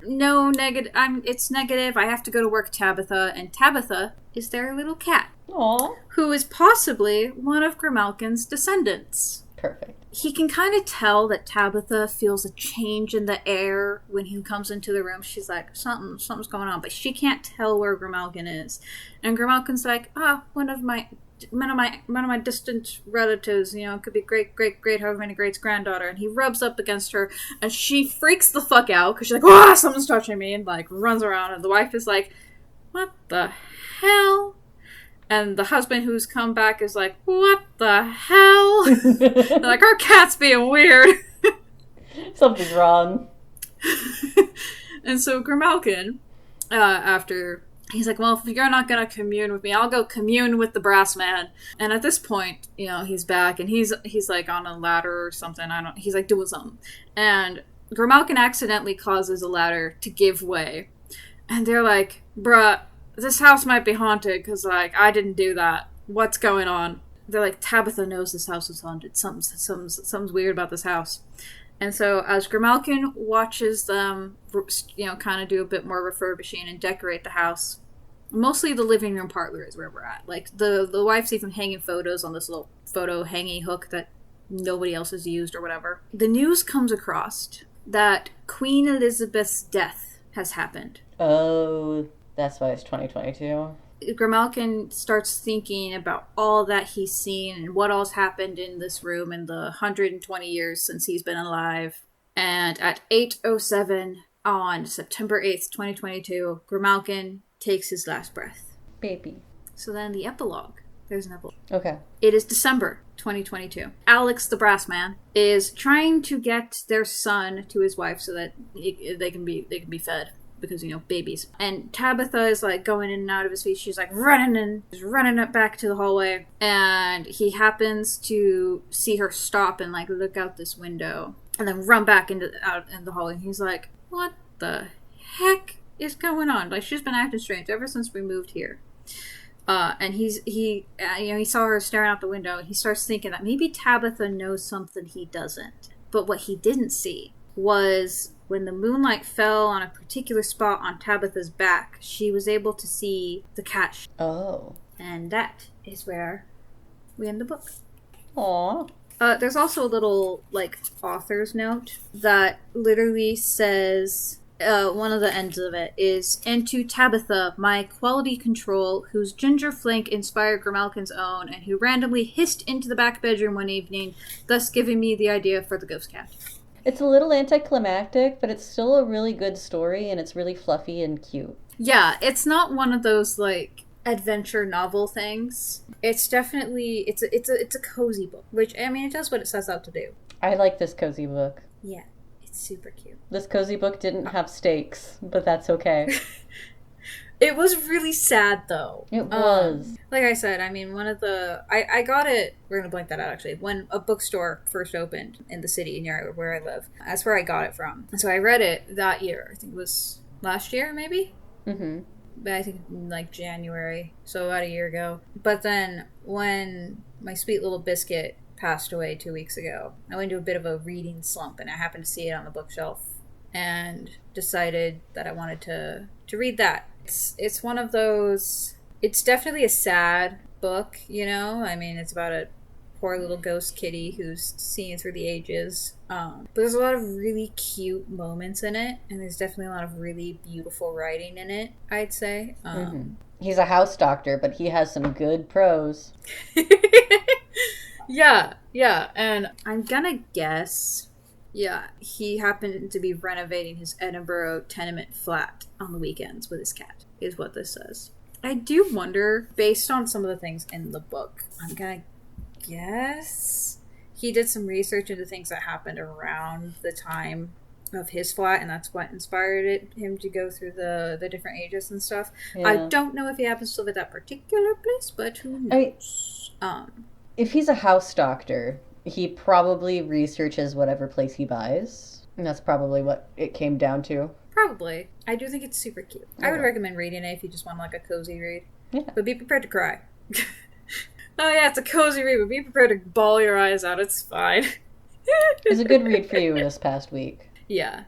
S1: no, negative. It's negative. I have to go to work, Tabitha. And Tabitha is their little cat.
S2: Aww.
S1: Who is possibly one of Grimalkin's descendants.
S2: Perfect.
S1: He can kind of tell that Tabitha feels a change in the air when he comes into the room. She's like, something's going on, but she can't tell where Grimalkin is. And Grimalkin's like, one of my distant relatives, it could be great, however many greats granddaughter. And he rubs up against her, and she freaks the fuck out because she's like, someone's touching me, and like runs around. And the wife is like, what the hell? And the husband who's come back is like, what the hell? They're like, our cat's being weird.
S2: Something's wrong.
S1: And so Grimalkin, after, he's like, well, if you're not going to commune with me, I'll go commune with the brass man. And at this point, he's back, and he's like on a ladder or something. He's like doing something. And Grimalkin accidentally causes a ladder to give way. And they're like, bruh, this house might be haunted because, like, I didn't do that. What's going on? They're like, Tabitha knows this house is haunted. Something's weird about this house. And so as Grimalkin watches them, kind of do a bit more refurbishing and decorate the house, mostly the living room parlor is where we're at. Like, the wife's even hanging photos on this little photo hanging hook that nobody else has used or whatever. The news comes across that Queen Elizabeth's death has happened.
S2: Oh, that's why it's 2022.
S1: Grimalkin starts thinking about all that he's seen and what all's happened in this room in the 120 years since he's been alive. And at 8:07 on September 8th, 2022, Grimalkin takes his last breath.
S2: Baby.
S1: So then the epilogue. There's an epilogue.
S2: Okay.
S1: It is December 2022. Alex, the brass man, is trying to get their son to his wife so that they can be fed. Because, babies. And Tabitha is, like, going in and out of his feet. She's, like, running up back to the hallway. And he happens to see her stop and, like, look out this window. And then run back out in the hallway. And he's like, what the heck is going on? Like, she's been acting strange ever since we moved here. And he saw her staring out the window. And he starts thinking that maybe Tabitha knows something he doesn't. But what he didn't see was when the moonlight fell on a particular spot on Tabitha's back, she was able to see the cat.
S2: Oh.
S1: And that is where we end the book.
S2: Aww.
S1: There's also a little, like, author's note that literally says, one of the ends of it is, and to Tabitha, my quality control, whose ginger flank inspired Grimalkin's own, and who randomly hissed into the back bedroom one evening, thus giving me the idea for the ghost cat.
S2: It's a little anticlimactic, but it's still a really good story, and it's really fluffy and cute.
S1: Yeah, it's not one of those, like, adventure novel things. It's definitely, it's a cozy book, which, I mean, it does what it sets out to do.
S2: I like this cozy book.
S1: Yeah, it's super cute.
S2: This cozy book didn't have stakes, but that's okay.
S1: It was really sad, though.
S2: It was.
S1: Like I said, I mean, one of the... I got it... We're going to blank that out, actually. When a bookstore first opened in the city near where I live. That's where I got it from. And so I read it that year. I think it was last year, maybe?
S2: Mm-hmm.
S1: But I think, like, January. So about a year ago. But then, when my sweet little biscuit passed away 2 weeks ago, I went into a bit of a reading slump, and I happened to see it on the bookshelf. And decided that I wanted to read that. It's one of those... It's definitely a sad book, I mean, it's about a poor little ghost kitty who's seeing through the ages. But there's a lot of really cute moments in it, and there's definitely a lot of really beautiful writing in it, I'd say.
S2: He's a house doctor, but he has some good prose.
S1: Yeah, and I'm gonna guess... Yeah, he happened to be renovating his Edinburgh tenement flat on the weekends with his cat, is what this says. I do wonder, based on some of the things in the book, I'm gonna guess he did some research into things that happened around the time of his flat, and that's what inspired him to go through the different ages and stuff. Yeah. I don't know if he happens to live at that particular place, but who knows?
S2: If he's a house doctor... He probably researches whatever place he buys. And that's probably what it came down to.
S1: Probably. I do think it's super cute. Okay. I would recommend reading it if you just want like a cozy read.
S2: Yeah.
S1: But be prepared to cry. Oh yeah, it's a cozy read, but be prepared to bawl your eyes out. It's fine.
S2: It was a good read for you this past week.
S1: Yeah.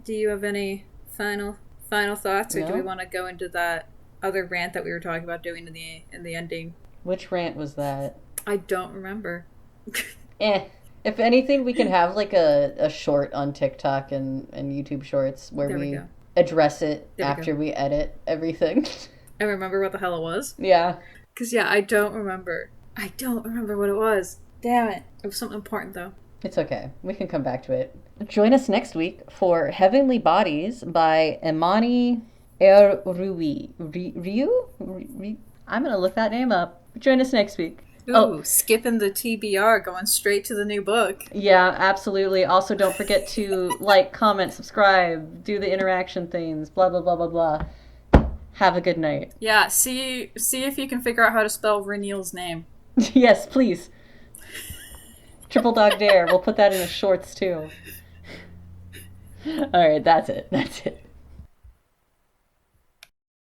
S1: do you have any final thoughts, or do we
S2: No?
S1: want to go into that other rant that we were talking about doing in the ending?
S2: Which rant was that?
S1: I don't remember.
S2: Eh. If anything, we can have like a short on TikTok and YouTube Shorts where
S1: There we
S2: we
S1: go.
S2: address it
S1: There we
S2: after
S1: go.
S2: we edit everything.
S1: I remember what the hell it was.
S2: Yeah.
S1: Because, yeah, I don't remember. I don't remember what it was. Damn it. It was something important, though.
S2: It's okay. We can come back to it. Join us next week for Heavenly Bodies by Imani Rui. Ryu? I'm going to look that name up. Join us next week.
S1: Ooh, skipping the TBR, going straight to the new book.
S2: Yeah, absolutely. Also, don't forget to like, comment, subscribe, do the interaction things, blah, blah, blah, blah, blah. Have a good night.
S1: Yeah, see if you can figure out how to spell Renil's name.
S2: Yes, please. Triple Dog Dare. We'll put that in the shorts, too. All right, that's it. That's it.